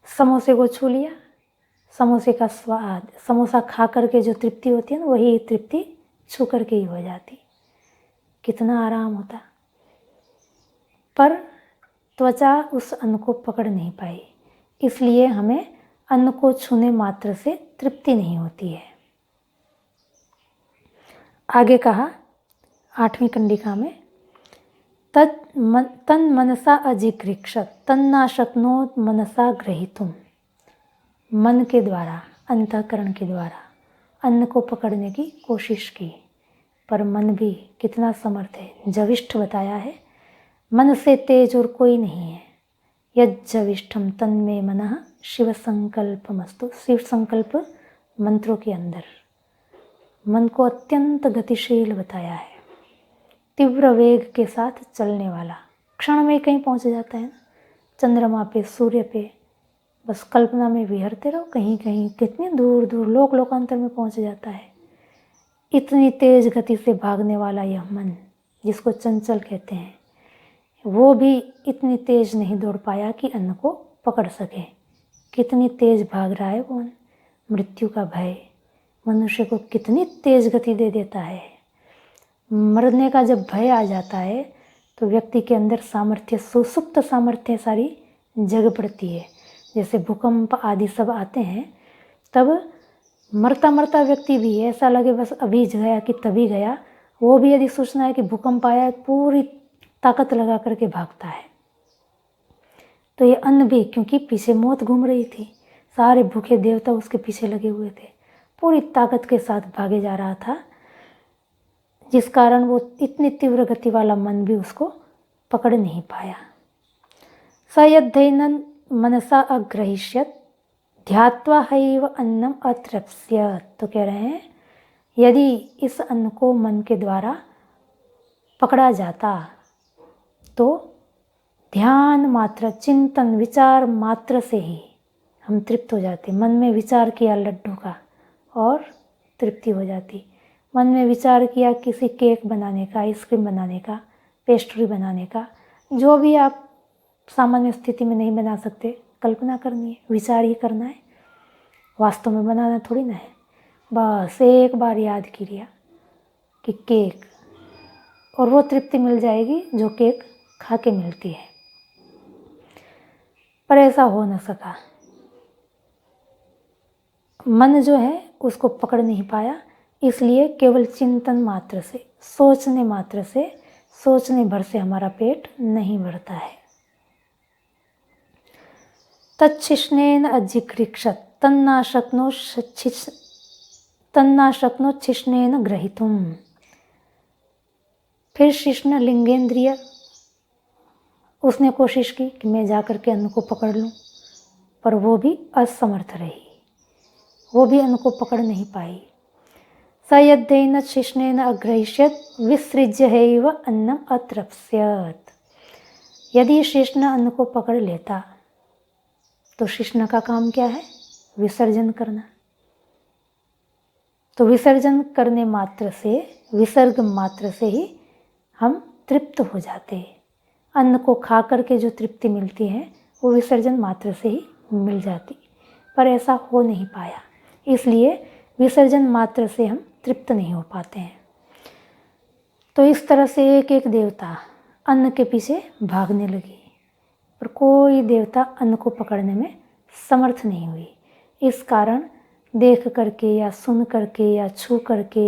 समोसे को छू लिया, समोसे का स्वाद, समोसा खा करके जो तृप्ति होती है ना, वही तृप्ति छू करके ही हो जाती। कितना आराम होता। पर त्वचा उस अन्न को पकड़ नहीं पाई, इसलिए हमें अन्न को छूने मात्र से तृप्ति नहीं होती है। आगे कहा 8वीं कंडिका में तन मनसा अजिघृक्षत तन्ना शक्नोत मनसा ग्रहीतुम। मन के द्वारा, अंतःकरण के द्वारा अन्न को पकड़ने की कोशिश की, पर मन भी कितना समर्थ है। जविष्ठ बताया है, मन से तेज और कोई नहीं है। यज्जविष्ठम तन्मे मनः शिव संकल्पमस्तु। शिव संकल्प मंत्रों के अंदर मन को अत्यंत गतिशील बताया है, तीव्र वेग के साथ चलने वाला, क्षण में कहीं पहुंच जाता है ना। चंद्रमा पे, सूर्य पे, बस कल्पना में विहरते रहो, कहीं कहीं कितने दूर दूर लोक लोकांतर में पहुंच जाता है। इतनी तेज गति से भागने वाला यह मन, जिसको चंचल कहते हैं, वो भी इतनी तेज नहीं दौड़ पाया कि अन्न को पकड़ सके। कितनी तेज भाग रहा है वो। मृत्यु का भय मनुष्य को कितनी तेज गति दे देता है। मरने का जब भय आ जाता है तो व्यक्ति के अंदर सामर्थ्य, सुसुप्त सामर्थ्य सारी जग पड़ती है। जैसे भूकंप आदि सब आते हैं, तब मरता मरता व्यक्ति भी ऐसा लगे बस अभी गया कि तभी गया, वो भी यदि सोचना है कि भूकंप आया, पूरी ताकत लगा करके भागता है। तो ये अन्न भी, क्योंकि पीछे मौत घूम रही थी, सारे भूखे देवता उसके पीछे लगे हुए थे, पूरी ताकत के साथ भागे जा रहा था, जिस कारण वो इतनी तीव्र गति वाला मन भी उसको पकड़ नहीं पाया। स यद्येन मनसा अग्रहिष्यत् ध्यात्वा हैव अन्नम अतृप्स्यत्। तो कह रहे हैं, यदि इस अन्न को मन के द्वारा पकड़ा जाता तो ध्यान मात्र, चिंतन, विचार मात्र से ही हम तृप्त हो जाते। मन में विचार किया लड्डू का और तृप्ति हो जाती। मन में विचार किया किसी केक बनाने का, आइसक्रीम बनाने का, पेस्ट्री बनाने का, जो भी आप सामान्य स्थिति में नहीं बना सकते, कल्पना करनी है, विचार ही करना है, वास्तव में बनाना थोड़ी ना है। बस एक बार याद किया कि केक, और वो तृप्ति मिल जाएगी जो केक खा के मिलती है। पर ऐसा हो न सका। मन जो है उसको पकड़ नहीं पाया, इसलिए केवल चिंतन मात्र से, सोचने मात्र से, सोचने भर से हमारा पेट नहीं भरता है। तच्छिष्णेन अजिघृक्षत तन्नाशक्नो छिष्णेन ग्रहीतुम। फिर शिष्ण लिंगेंद्रिय, उसने कोशिश की कि मैं जाकर के अन्न को पकड़ लूं, पर वो भी असमर्थ रही, वो भी अन्न को पकड़ नहीं पाई। स यद्येन शिष्णेन अग्रहिष्यत विसृज्य हैव अन्नम अतृप्स्यत। यदि शिष्ण अन्न को पकड़ लेता तो शिष्ण का काम क्या है? विसर्जन करना। तो विसर्जन करने मात्र से, विसर्ग मात्र से ही हम तृप्त हो जाते हैं। अन्न को खा करके जो तृप्ति मिलती है वो विसर्जन मात्र से ही मिल जाती, पर ऐसा हो नहीं पाया, इसलिए विसर्जन मात्र से हम तृप्त नहीं हो पाते हैं। तो इस तरह से एक एक देवता अन्न के पीछे भागने लगी, पर कोई देवता अन्न को पकड़ने में समर्थ नहीं हुई। इस कारण देख करके या सुन करके या छू करके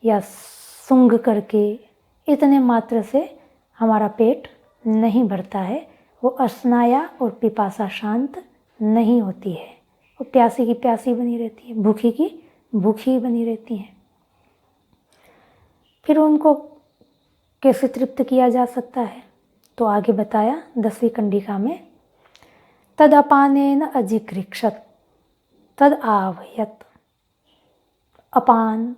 या सूंघ करके इतने मात्र से हमारा पेट नहीं भरता है। वो अस्नाया और पिपासा शांत नहीं होती है, वो प्यासी की प्यासी बनी रहती है, भूखी की भूखी बनी रहती है। फिर उनको कैसे तृप्त किया जा सकता है? तो आगे बताया 10वीं कंडिका में, तद अपानेन अजिघृक्षत तद आवयत। अपान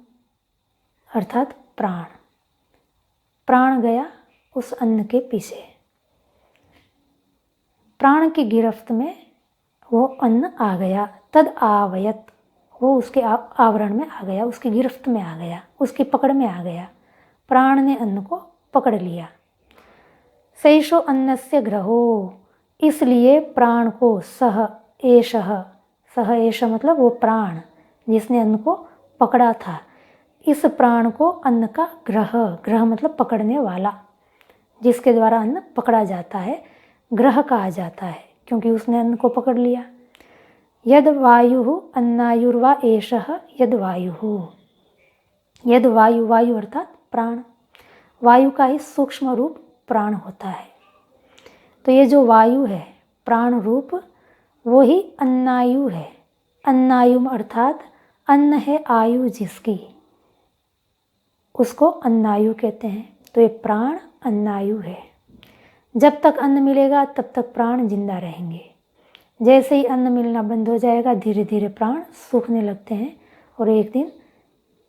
अर्थात प्राण, प्राण गया उस अन्न के पीछे, प्राण की गिरफ्त में वो अन्न आ गया। तद आवयत, वो उसके आवरण में आ गया, उसकी गिरफ्त में आ गया, उसकी पकड़ में आ गया। प्राण ने अन्न को पकड़ लिया। सैषो अन्नस्य ग्रहो, इसलिए प्राण को सह एष मतलब वो प्राण जिसने अन्न को पकड़ा था, इस प्राण को अन्न का ग्रह मतलब पकड़ने वाला, जिसके द्वारा अन्न पकड़ा जाता है, ग्रह कहा जाता है, क्योंकि उसने अन्न को पकड़ लिया। यद वायु अन्नायुर्वा एषः यद वायु, यद वायु, वायु अर्थात प्राण, वायु का ही सूक्ष्म रूप प्राण होता है। तो ये जो वायु है प्राण रूप, वो ही अन्नायु है। अन्नायु अर्थात अन्न है आयु जिसकी, उसको अन्नायु कहते हैं। तो ये प्राण अन्नायु है। जब तक अन्न मिलेगा तब तक प्राण जिंदा रहेंगे। जैसे ही अन्न मिलना बंद हो जाएगा, धीरे धीरे प्राण सूखने लगते हैं और एक दिन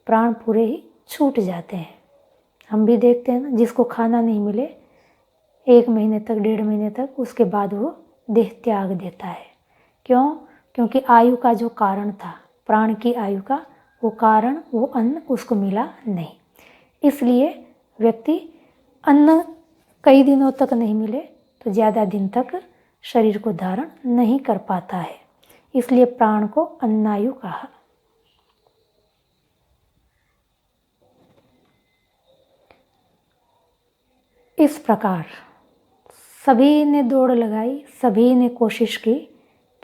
प्राण पूरे ही छूट जाते हैं। हम भी देखते हैं ना, जिसको खाना नहीं मिले 1 महीने तक, 1.5 महीने तक, उसके बाद वो देह त्याग देता है। क्यों? क्योंकि आयु का जो कारण था, प्राण की आयु का वो कारण, वो अन्न उसको मिला नहीं। इसलिए व्यक्ति अन्न कई दिनों तक नहीं मिले तो ज़्यादा दिन तक शरीर को धारण नहीं कर पाता है, इसलिए प्राण को अन्नायु कहा। इस प्रकार सभी ने दौड़ लगाई, सभी ने कोशिश की,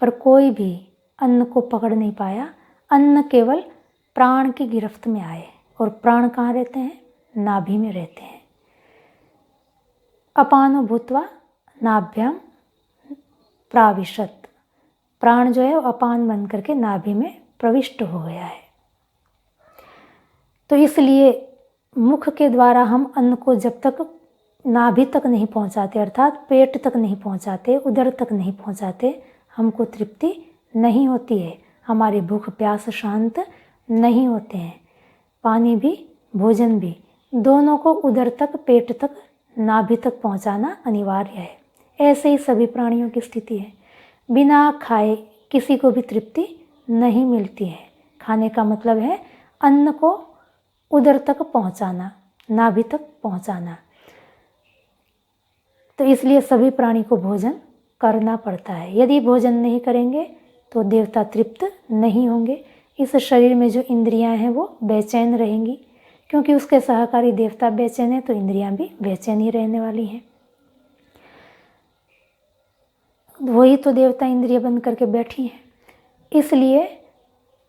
पर कोई भी अन्न को पकड़ नहीं पाया। अन्न केवल प्राण की गिरफ्त में आए, और प्राण कहाँ रहते हैं? नाभि में रहते हैं। अपानो भूत्वा नाभ्याम प्राविशत, प्राण जो है वो अपान बन करके नाभि में प्रविष्ट हो गया है। तो इसलिए मुख के द्वारा हम अन्न को जब तक नाभि तक नहीं पहुंचाते, अर्थात पेट तक नहीं पहुंचाते, उदर तक नहीं पहुंचाते, हमको तृप्ति नहीं होती है, हमारी भूख प्यास शांत नहीं होते हैं। पानी भी भोजन भी दोनों को उदर तक, पेट तक, नाभि तक पहुंचाना अनिवार्य है। ऐसे ही सभी प्राणियों की स्थिति है। बिना खाए किसी को भी तृप्ति नहीं मिलती है। खाने का मतलब है अन्न को उदर तक पहुंचाना, नाभि तक पहुंचाना। तो इसलिए सभी प्राणी को भोजन करना पड़ता है। यदि भोजन नहीं करेंगे तो देवता तृप्त नहीं होंगे। इस शरीर में जो इंद्रियां हैं वो बेचैन रहेंगी, क्योंकि उसके सहकारी देवता बेचैन है तो इंद्रियां भी बेचैन ही रहने वाली हैं। वही तो देवता इंद्रिय बंद करके बैठी हैं। इसलिए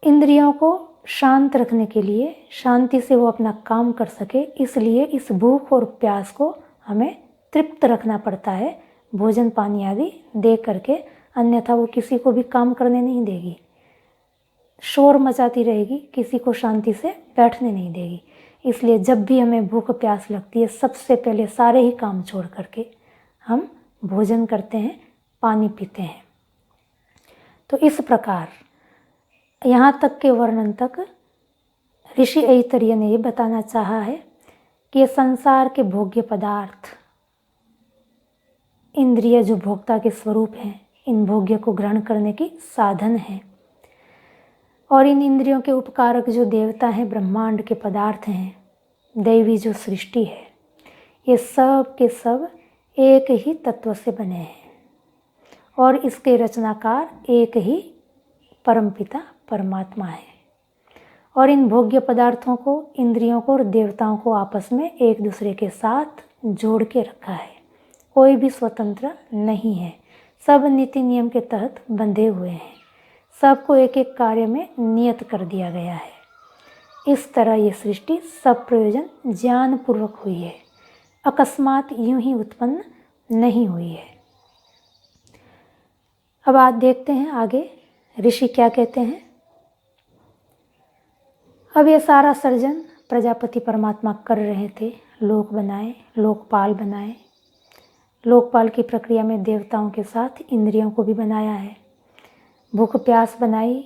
इंद्रियों को शांत रखने के लिए, शांति से वो अपना काम कर सके, इसलिए इस भूख और प्यास को हमें तृप्त रखना पड़ता है भोजन पानी आदि दे करके, अन्यथा वो किसी को भी काम करने नहीं देगी, शोर मचाती रहेगी, किसी को शांति से बैठने नहीं देगी। इसलिए जब भी हमें भूख प्यास लगती है, सबसे पहले सारे ही काम छोड़ करके हम भोजन करते हैं, पानी पीते हैं। तो इस प्रकार यहाँ तक के वर्णन तक ऋषि ऐतरेय ने ये बताना चाहा है कि ये संसार के भोग्य पदार्थ, इंद्रिय जो भोक्ता के स्वरूप हैं, इन भोग्य को ग्रहण करने की साधन है। और इन इंद्रियों के उपकारक जो देवता हैं, ब्रह्मांड के पदार्थ हैं, दैवी जो सृष्टि है, ये सब के सब एक ही तत्व से बने हैं और इसके रचनाकार एक ही परमपिता परमात्मा है। और इन भोग्य पदार्थों को, इंद्रियों को और देवताओं को आपस में एक दूसरे के साथ जोड़ के रखा है। कोई भी स्वतंत्र नहीं है, सब नीति नियम के तहत बंधे हुए हैं, सबको एक एक कार्य में नियत कर दिया गया है। इस तरह ये सृष्टि सब प्रयोजन ज्ञान पूर्वक हुई है, अकस्मात यूं ही उत्पन्न नहीं हुई है। अब आज देखते हैं आगे ऋषि क्या कहते हैं। अब ये सारा सर्जन प्रजापति परमात्मा कर रहे थे, लोक बनाए, लोकपाल बनाए। लोकपाल की प्रक्रिया में देवताओं के साथ इंद्रियों को भी बनाया है, भूख प्यास बनाई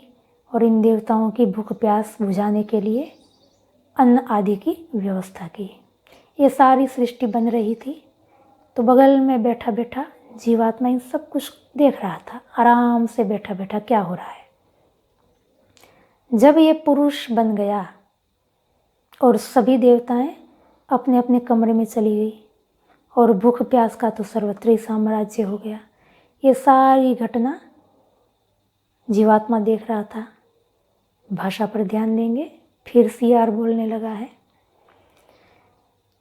और इन देवताओं की भूख प्यास बुझाने के लिए अन्न आदि की व्यवस्था की। ये सारी सृष्टि बन रही थी तो बगल में बैठा बैठा जीवात्मा इन सब कुछ देख रहा था, आराम से बैठा बैठा क्या हो रहा है। जब ये पुरुष बन गया और सभी देवताएं अपने अपने कमरे में चली गई और भूख प्यास का तो सर्वत्र ही साम्राज्य हो गया, ये सारी घटना जीवात्मा देख रहा था। भाषा पर ध्यान देंगे, फिर सीआर बोलने लगा है।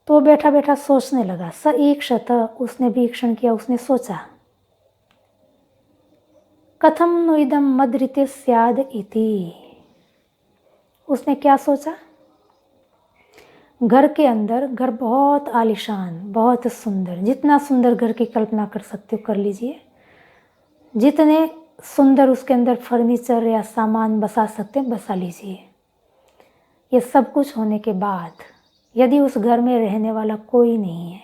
तो बैठा बैठा सोचने लगा, स ईक्षत, उसने भी ईक्षण किया, उसने सोचा, कथम नु इदम मदृते स्याद इति। उसने क्या सोचा, घर के अंदर, घर बहुत आलीशान, बहुत सुंदर, जितना सुंदर घर की कल्पना कर सकते हो कर लीजिए, जितने सुंदर उसके अंदर फर्नीचर या सामान बसा सकते हैं बसा लीजिए। ये सब कुछ होने के बाद यदि उस घर में रहने वाला कोई नहीं है,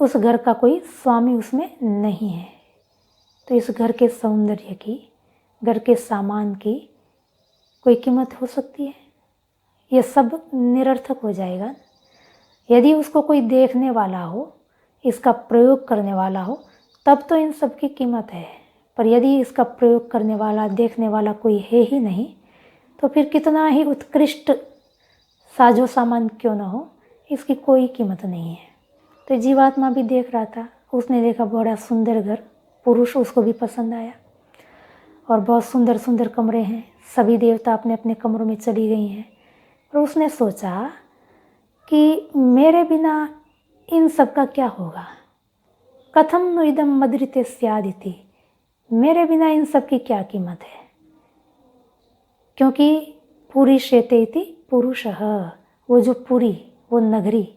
उस घर का कोई स्वामी उसमें नहीं है, तो इस घर के सौंदर्य की, घर के सामान की कोई कीमत हो सकती है? ये सब निरर्थक हो जाएगा। यदि उसको कोई देखने वाला हो, इसका प्रयोग करने वाला हो, तब तो इन सब की कीमत है। पर यदि इसका प्रयोग करने वाला, देखने वाला कोई है ही नहीं, तो फिर कितना ही उत्कृष्ट साजो सामान क्यों ना हो, इसकी कोई कीमत नहीं है। तो जीवात्मा भी देख रहा था, उसने देखा बड़ा सुंदर घर, पुरुष उसको भी पसंद आया और बहुत सुंदर सुंदर कमरे हैं, सभी देवता अपने अपने कमरों में चली गई हैं। और उसने सोचा कि मेरे बिना इन सब का क्या होगा, कथम नु इदम मदृते स्यादिति, मेरे बिना इन सब की क्या कीमत है। क्योंकि पुरी शेते इति पुरुषः, वो जो पुरी, वो नगरी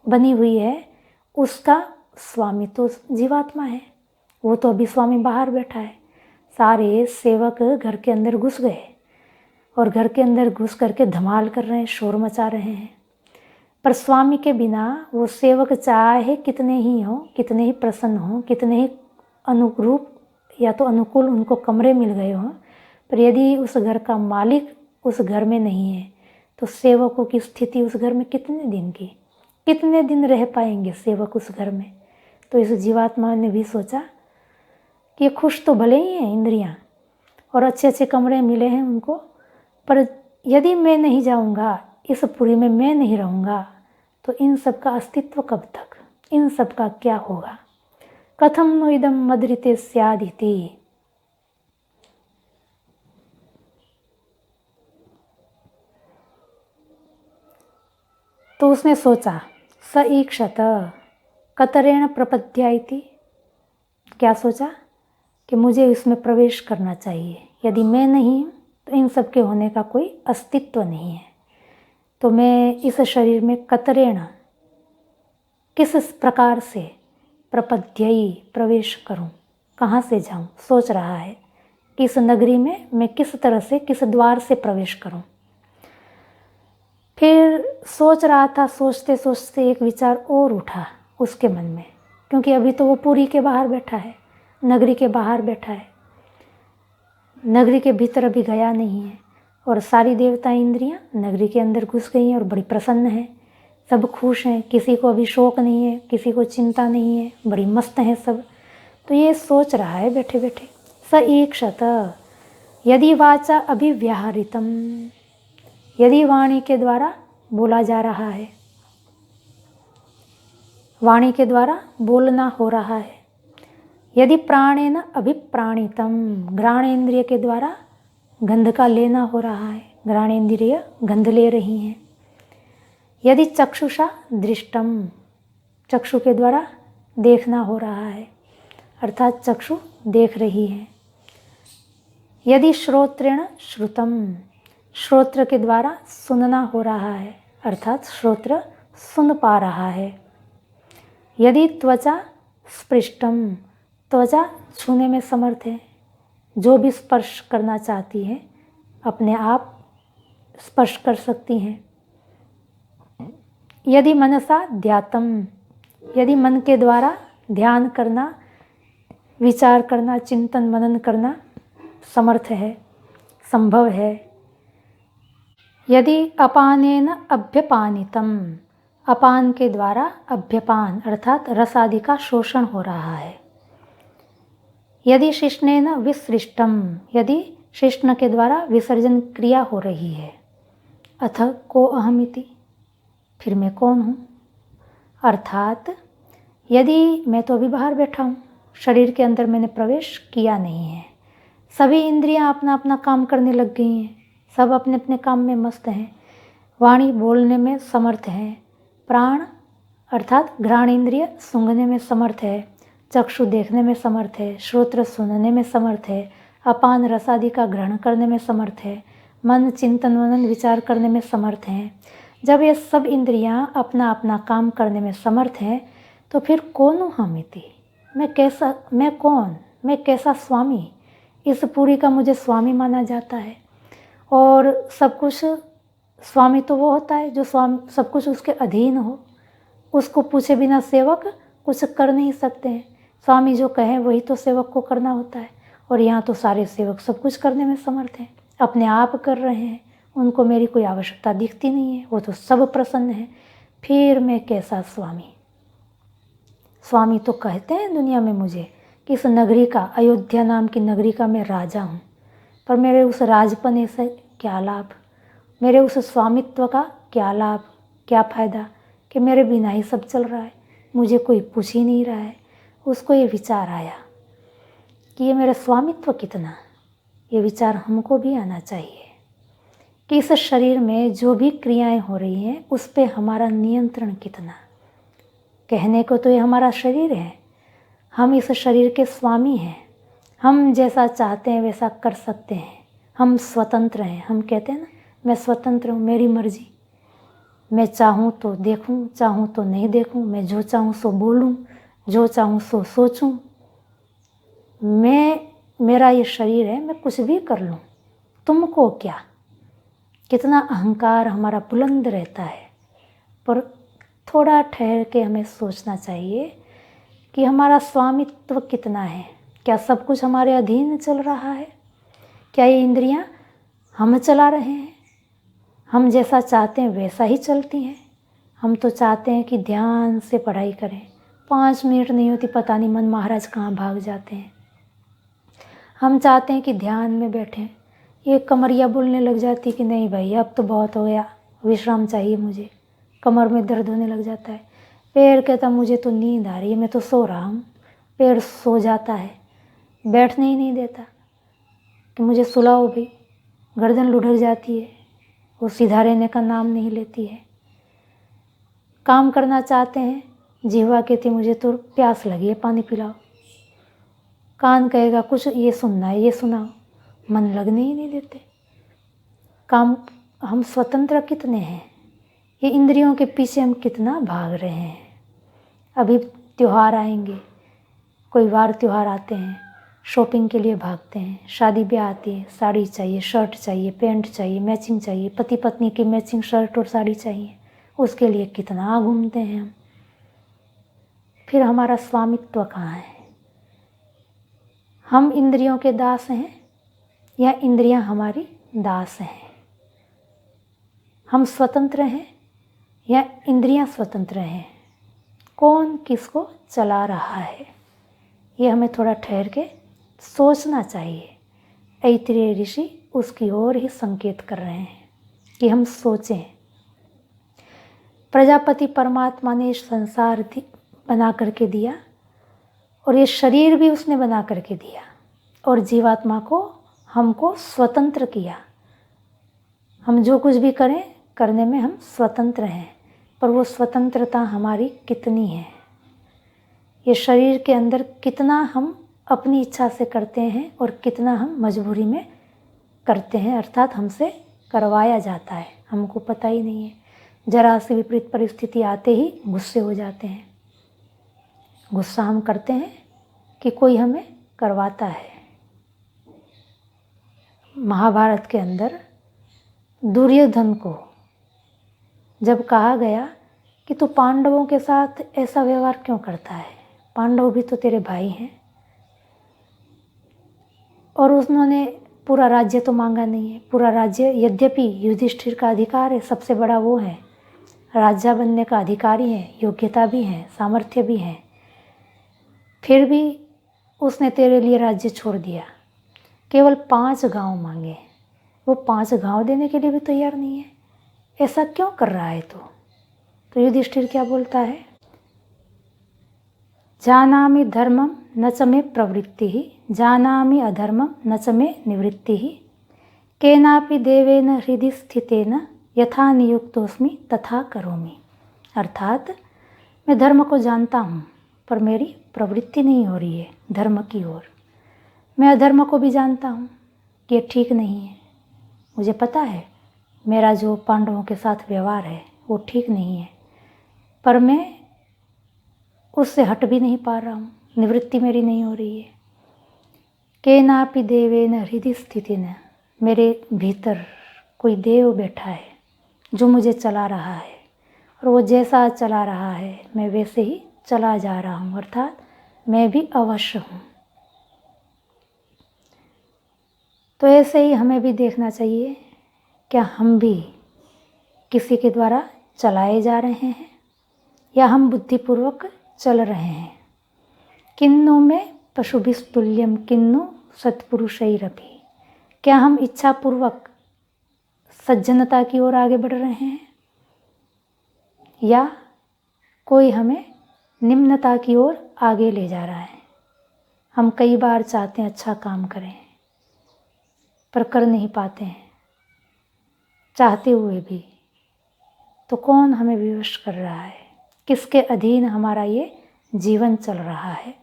बनी हुई है, उसका स्वामी तो जीवात्मा है, वो तो अभी स्वामी बाहर बैठा है। सारे सेवक घर के अंदर घुस गए और घर के अंदर घुस करके धमाल कर रहे हैं, शोर मचा रहे हैं। पर स्वामी के बिना वो सेवक चाहे कितने ही हों, कितने ही प्रसन्न हों, कितने ही अनुरूप या तो अनुकूल उनको कमरे मिल गए हों, पर यदि उस घर का मालिक उस घर में नहीं है तो सेवकों की स्थिति उस घर में कितने दिन की, कितने दिन रह पाएंगे सेवक उस घर में। तो इस जीवात्मा ने भी सोचा कि ये खुश तो भले ही हैं इंद्रियां, और अच्छे अच्छे कमरे मिले हैं उनको, पर यदि मैं नहीं जाऊंगा, इस पुरी में मैं नहीं रहूँगा, तो इन सब का अस्तित्व कब तक, इन सब का क्या होगा। कथम नु इदम मदृते स्यादिति। तो उसने सोचा, स ईक्षत कतरेण प्रपद्यायति, क्या सोचा कि मुझे इसमें प्रवेश करना चाहिए। यदि मैं नहीं तो इन सब के होने का कोई अस्तित्व नहीं है। तो मैं इस शरीर में कतरेण, किस प्रकार से, प्रपद्ययी, प्रवेश करूं, कहाँ से जाऊं। सोच रहा है कि इस नगरी में मैं किस तरह से, किस द्वार से प्रवेश करूं। फिर सोच रहा था, सोचते सोचते एक विचार और उठा उसके मन में, क्योंकि अभी तो वो पुरी के बाहर बैठा है, नगरी के बाहर बैठा है, नगरी के भीतर अभी गया नहीं है। और सारी देवता इंद्रियां नगरी के अंदर घुस गई हैं और बड़ी प्रसन्न हैं, सब खुश हैं, किसी को अभी शोक नहीं है, किसी को चिंता नहीं है, बड़ी मस्त हैं सब। तो ये सोच रहा है बैठे बैठे, स ईक्षत यदि वाचा अभिव्याहृतम, यदि वाणी के द्वारा बोला जा रहा है, वाणी के द्वारा बोलना हो रहा है। यदि प्राणेन अभिप्राणितम, घ्राणेन्द्रिय के द्वारा गंध का लेना हो रहा है, घ्राणेन्द्रिय गंध ले रही हैं। यदि चक्षुषा दृष्टम, चक्षु के द्वारा देखना हो रहा है, अर्थात चक्षु देख रही है। यदि श्रोत्रेण श्रुतम, श्रोत्र के द्वारा सुनना हो रहा है, अर्थात श्रोत्र सुन पा रहा है। यदि त्वचा स्पृष्टम, त्वचा छूने में समर्थ है, जो भी स्पर्श करना चाहती है अपने आप स्पर्श कर सकती हैं। यदि मनसा ध्यातम, यदि मन के द्वारा ध्यान करना, विचार करना, चिंतन मनन करना समर्थ है, संभव है। यदि अपानेन अभ्यपानितम, अपान के द्वारा अभ्यपान अर्थात रस आदि का शोषण हो रहा है। यदि शिश्नेन विसृष्टम, यदि शिश्न के द्वारा विसर्जन क्रिया हो रही है। अथ को अहमिति, फिर मैं कौन हूँ। अर्थात यदि मैं तो अभी बाहर बैठा हूँ, शरीर के अंदर मैंने प्रवेश किया नहीं है, सभी इंद्रियां अपना अपना काम करने लग गई हैं, सब अपने अपने काम में मस्त हैं, वाणी बोलने में समर्थ है, प्राण अर्थात घ्राण इंद्रिय सूंघने में समर्थ है, चक्षु देखने में समर्थ है, श्रोत्र सुनने में समर्थ है, अपान रसादि का ग्रहण करने में समर्थ है, मन चिंतन मनन विचार करने में समर्थ हैं। जब ये सब इंद्रियां अपना अपना काम करने में समर्थ हैं, तो फिर कौन हूँ हम इति, मैं कैसा, मैं कौन, मैं कैसा स्वामी। इस पूरी का मुझे स्वामी माना जाता है। और सब कुछ स्वामी तो वो होता है जो स्वामी, सब कुछ उसके अधीन हो, उसको पूछे बिना सेवक कुछ कर नहीं सकते हैं। स्वामी जो कहे वही तो सेवक को करना होता है, और यहाँ तो सारे सेवक सब कुछ करने में समर्थ हैं, अपने आप कर रहे हैं, उनको मेरी कोई आवश्यकता दिखती नहीं है, वो तो सब प्रसन्न है। फिर मैं कैसा स्वामी। स्वामी तो कहते हैं दुनिया में मुझे कि इस नगरी का, अयोध्या नाम की नगरी का मैं राजा हूँ, पर मेरे उस राजपने से क्या लाभ, मेरे उस स्वामित्व का क्या लाभ, क्या फ़ायदा कि मेरे बिना ही सब चल रहा है, मुझे कोई पूछ ही नहीं रहा है। उसको ये विचार आया कि ये मेरा स्वामित्व कितना, ये विचार हमको भी आना चाहिए कि इस शरीर में जो भी क्रियाएं हो रही हैं उस पे हमारा नियंत्रण कितना। कहने को तो ये हमारा शरीर है, हम इस शरीर के स्वामी हैं, हम जैसा चाहते हैं वैसा कर सकते हैं, हम स्वतंत्र हैं। हम कहते हैं ना, मैं स्वतंत्र हूँ, मेरी मर्जी, मैं चाहूँ तो देखूँ, चाहूँ तो नहीं देखूँ, मैं जो चाहूँ सो बोलूँ, जो चाहूँ सो सोचूँ, मैं, मेरा ये शरीर है, मैं कुछ भी कर लूँ, तुमको क्या। कितना अहंकार हमारा बुलंद रहता है। पर थोड़ा ठहर के हमें सोचना चाहिए कि हमारा स्वामित्व कितना है। क्या सब कुछ हमारे अधीन चल रहा है? क्या ये इंद्रियां हम चला रहे हैं? हम जैसा चाहते हैं वैसा ही चलती हैं? हम तो चाहते हैं कि ध्यान से पढ़ाई करें, 5 मिनट नहीं होती पता नहीं मन महाराज कहाँ भाग जाते हैं। हम चाहते हैं कि ध्यान में बैठें, ये कमरिया बोलने लग जाती कि नहीं भाई अब तो बहुत हो गया, विश्राम चाहिए मुझे, कमर में दर्द होने लग जाता है। पैर कहता मुझे तो नींद आ रही है, मैं तो सो रहा हूँ। पैर सो जाता है, बैठने ही नहीं देता कि मुझे सुलाओ भी। गर्दन लुढ़क जाती है, वो सीधा रहने का नाम नहीं लेती है। काम करना चाहते हैं, जीवा कहती मुझे तो प्यास लगी है, पानी पिलाओ। कान कहेगा कुछ ये सुनना है, ये सुनाओ। मन लगने ही नहीं देते। काम हम स्वतंत्र कितने हैं, ये इंद्रियों के पीछे हम कितना भाग रहे हैं। अभी त्यौहार आएंगे, कोई वार त्यौहार आते हैं, शॉपिंग के लिए भागते हैं। शादी ब्याह आती है, साड़ी चाहिए, शर्ट चाहिए, पैंट चाहिए, मैचिंग चाहिए, पति पत्नी की मैचिंग शर्ट और साड़ी चाहिए, उसके लिए कितना घूमते हैं हम। फिर हमारा स्वामित्व कहाँ है? हम इंद्रियों के दास हैं या इंद्रियां हमारी दास हैं? हम स्वतंत्र हैं या इंद्रियां स्वतंत्र हैं? कौन किसको चला रहा है, ये हमें थोड़ा ठहर के सोचना चाहिए। ऐतरेय ऋषि उसकी ओर ही संकेत कर रहे हैं कि हम सोचें। प्रजापति परमात्मा ने संसार बना करके दिया और ये शरीर भी उसने बना करके दिया और जीवात्मा को हमको स्वतंत्र किया। हम जो कुछ भी करें, करने में हम स्वतंत्र हैं, पर वो स्वतंत्रता हमारी कितनी है? ये शरीर के अंदर कितना हम अपनी इच्छा से करते हैं और कितना हम मजबूरी में करते हैं, अर्थात हमसे करवाया जाता है, हमको पता ही नहीं है। जरा सी विपरीत परिस्थिति आते ही गुस्से हो जाते हैं। गुस्सा हम करते हैं कि कोई हमें करवाता है। महाभारत के अंदर दुर्योधन को जब कहा गया कि तू पांडवों के साथ ऐसा व्यवहार क्यों करता है, पांडव भी तो तेरे भाई हैं, और उन्होंने पूरा राज्य तो मांगा नहीं है। पूरा राज्य यद्यपि युधिष्ठिर का अधिकार है, सबसे बड़ा वो है, राजा बनने का अधिकारी है, योग्यता भी है, सामर्थ्य भी है, फिर भी उसने तेरे लिए राज्य छोड़ दिया। केवल 5 गांव मांगे, वो 5 गांव देने के लिए भी तैयार नहीं है। ऐसा क्यों कर रहा है तो युधिष्ठिर क्या बोलता है? जानामि धर्मम न च मे प्रवृत्तिः, जानामि अधर्मम न च मे निवृत्तिः, केनापि देवेन हृदि स्थितेन यथा नियुक्तोस्मि तथा करोमि। अर्थात मैं धर्म को जानता हूँ पर मेरी प्रवृत्ति नहीं हो रही है धर्म की ओर। मैं अधर्म को भी जानता हूँ कि ये ठीक नहीं है। मुझे पता है मेरा जो पांडवों के साथ व्यवहार है वो ठीक नहीं है, पर मैं उससे हट भी नहीं पा रहा हूँ, निवृत्ति मेरी नहीं हो रही है। केनापि देवेन हृदि स्थितेन, मेरे भीतर कोई देव बैठा है जो मुझे चला रहा है, और वो जैसा चला रहा है मैं वैसे ही चला जा रहा हूँ, अर्थात मैं भी अवश्य हूँ। तो ऐसे ही हमें भी देखना चाहिए, क्या हम भी किसी के द्वारा चलाए जा रहे हैं या हम बुद्धिपूर्वक चल रहे हैं। किन्नु में पशुभिस्तुल्यम किन्नु सत्पुरुषैरपि, क्या हम इच्छापूर्वक सज्जनता की ओर आगे बढ़ रहे हैं या कोई हमें निम्नता की ओर आगे ले जा रहा है। हम कई बार चाहते हैं अच्छा काम करें पर कर नहीं पाते हैं, चाहते हुए भी। तो कौन हमें विवश कर रहा है, किसके अधीन हमारा ये जीवन चल रहा है?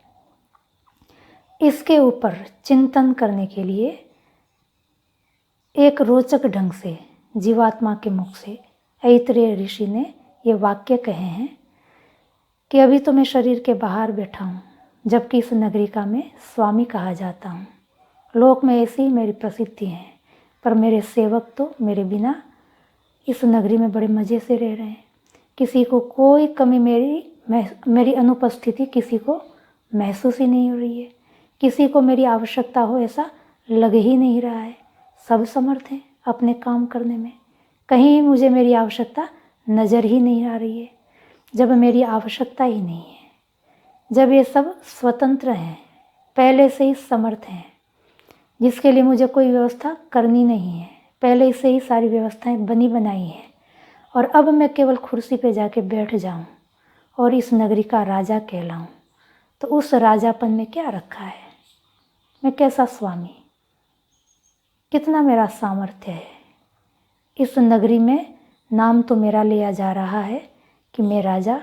इसके ऊपर चिंतन करने के लिए एक रोचक ढंग से जीवात्मा के मुख से ऐतरेय ऋषि ने ये वाक्य कहे हैं कि अभी तो मैं शरीर के बाहर बैठा हूँ, जबकि इस नगरिका में स्वामी कहा जाता हूँ। लोक में ऐसी ही मेरी प्रसिद्धि है, पर मेरे सेवक तो मेरे बिना इस नगरी में बड़े मज़े से रह रहे हैं। किसी को कोई कमी मेरी अनुपस्थिति किसी को महसूस ही नहीं हो रही है। किसी को मेरी आवश्यकता हो ऐसा लग ही नहीं रहा है। सब समर्थ हैं अपने काम करने में, कहीं मुझे मेरी आवश्यकता नज़र ही नहीं आ रही है। जब मेरी आवश्यकता ही नहीं है, जब ये सब स्वतंत्र हैं, पहले से ही समर्थ हैं, जिसके लिए मुझे कोई व्यवस्था करनी नहीं है, पहले से ही सारी व्यवस्थाएं बनी बनाई हैं, और अब मैं केवल कुर्सी पे जाके बैठ जाऊं और इस नगरी का राजा कहलाऊं, तो उस राजापन में क्या रखा है? मैं कैसा स्वामी, कितना मेरा सामर्थ्य है? इस नगरी में नाम तो मेरा लिया जा रहा है कि मैं राजा,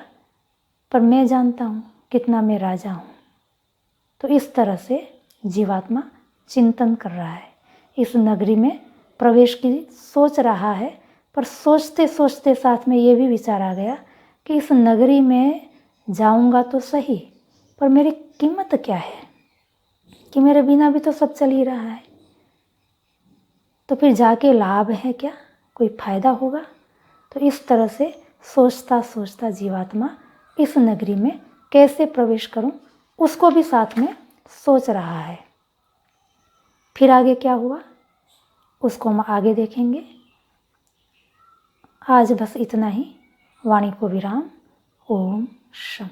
पर मैं जानता हूँ कितना मैं राजा हूँ। तो इस तरह से जीवात्मा चिंतन कर रहा है, इस नगरी में प्रवेश की सोच रहा है, पर सोचते सोचते साथ में ये भी विचार आ गया कि इस नगरी में जाऊंगा तो सही, पर मेरी कीमत क्या है कि मेरे बिना भी तो सब चल ही रहा है, तो फिर जाके लाभ है क्या, कोई फायदा होगा? तो इस तरह से सोचता सोचता जीवात्मा इस नगरी में कैसे प्रवेश करूं, उसको भी साथ में सोच रहा है। फिर आगे क्या हुआ उसको हम आगे देखेंगे। आज बस इतना ही। वाणी को विराम। ओम शम।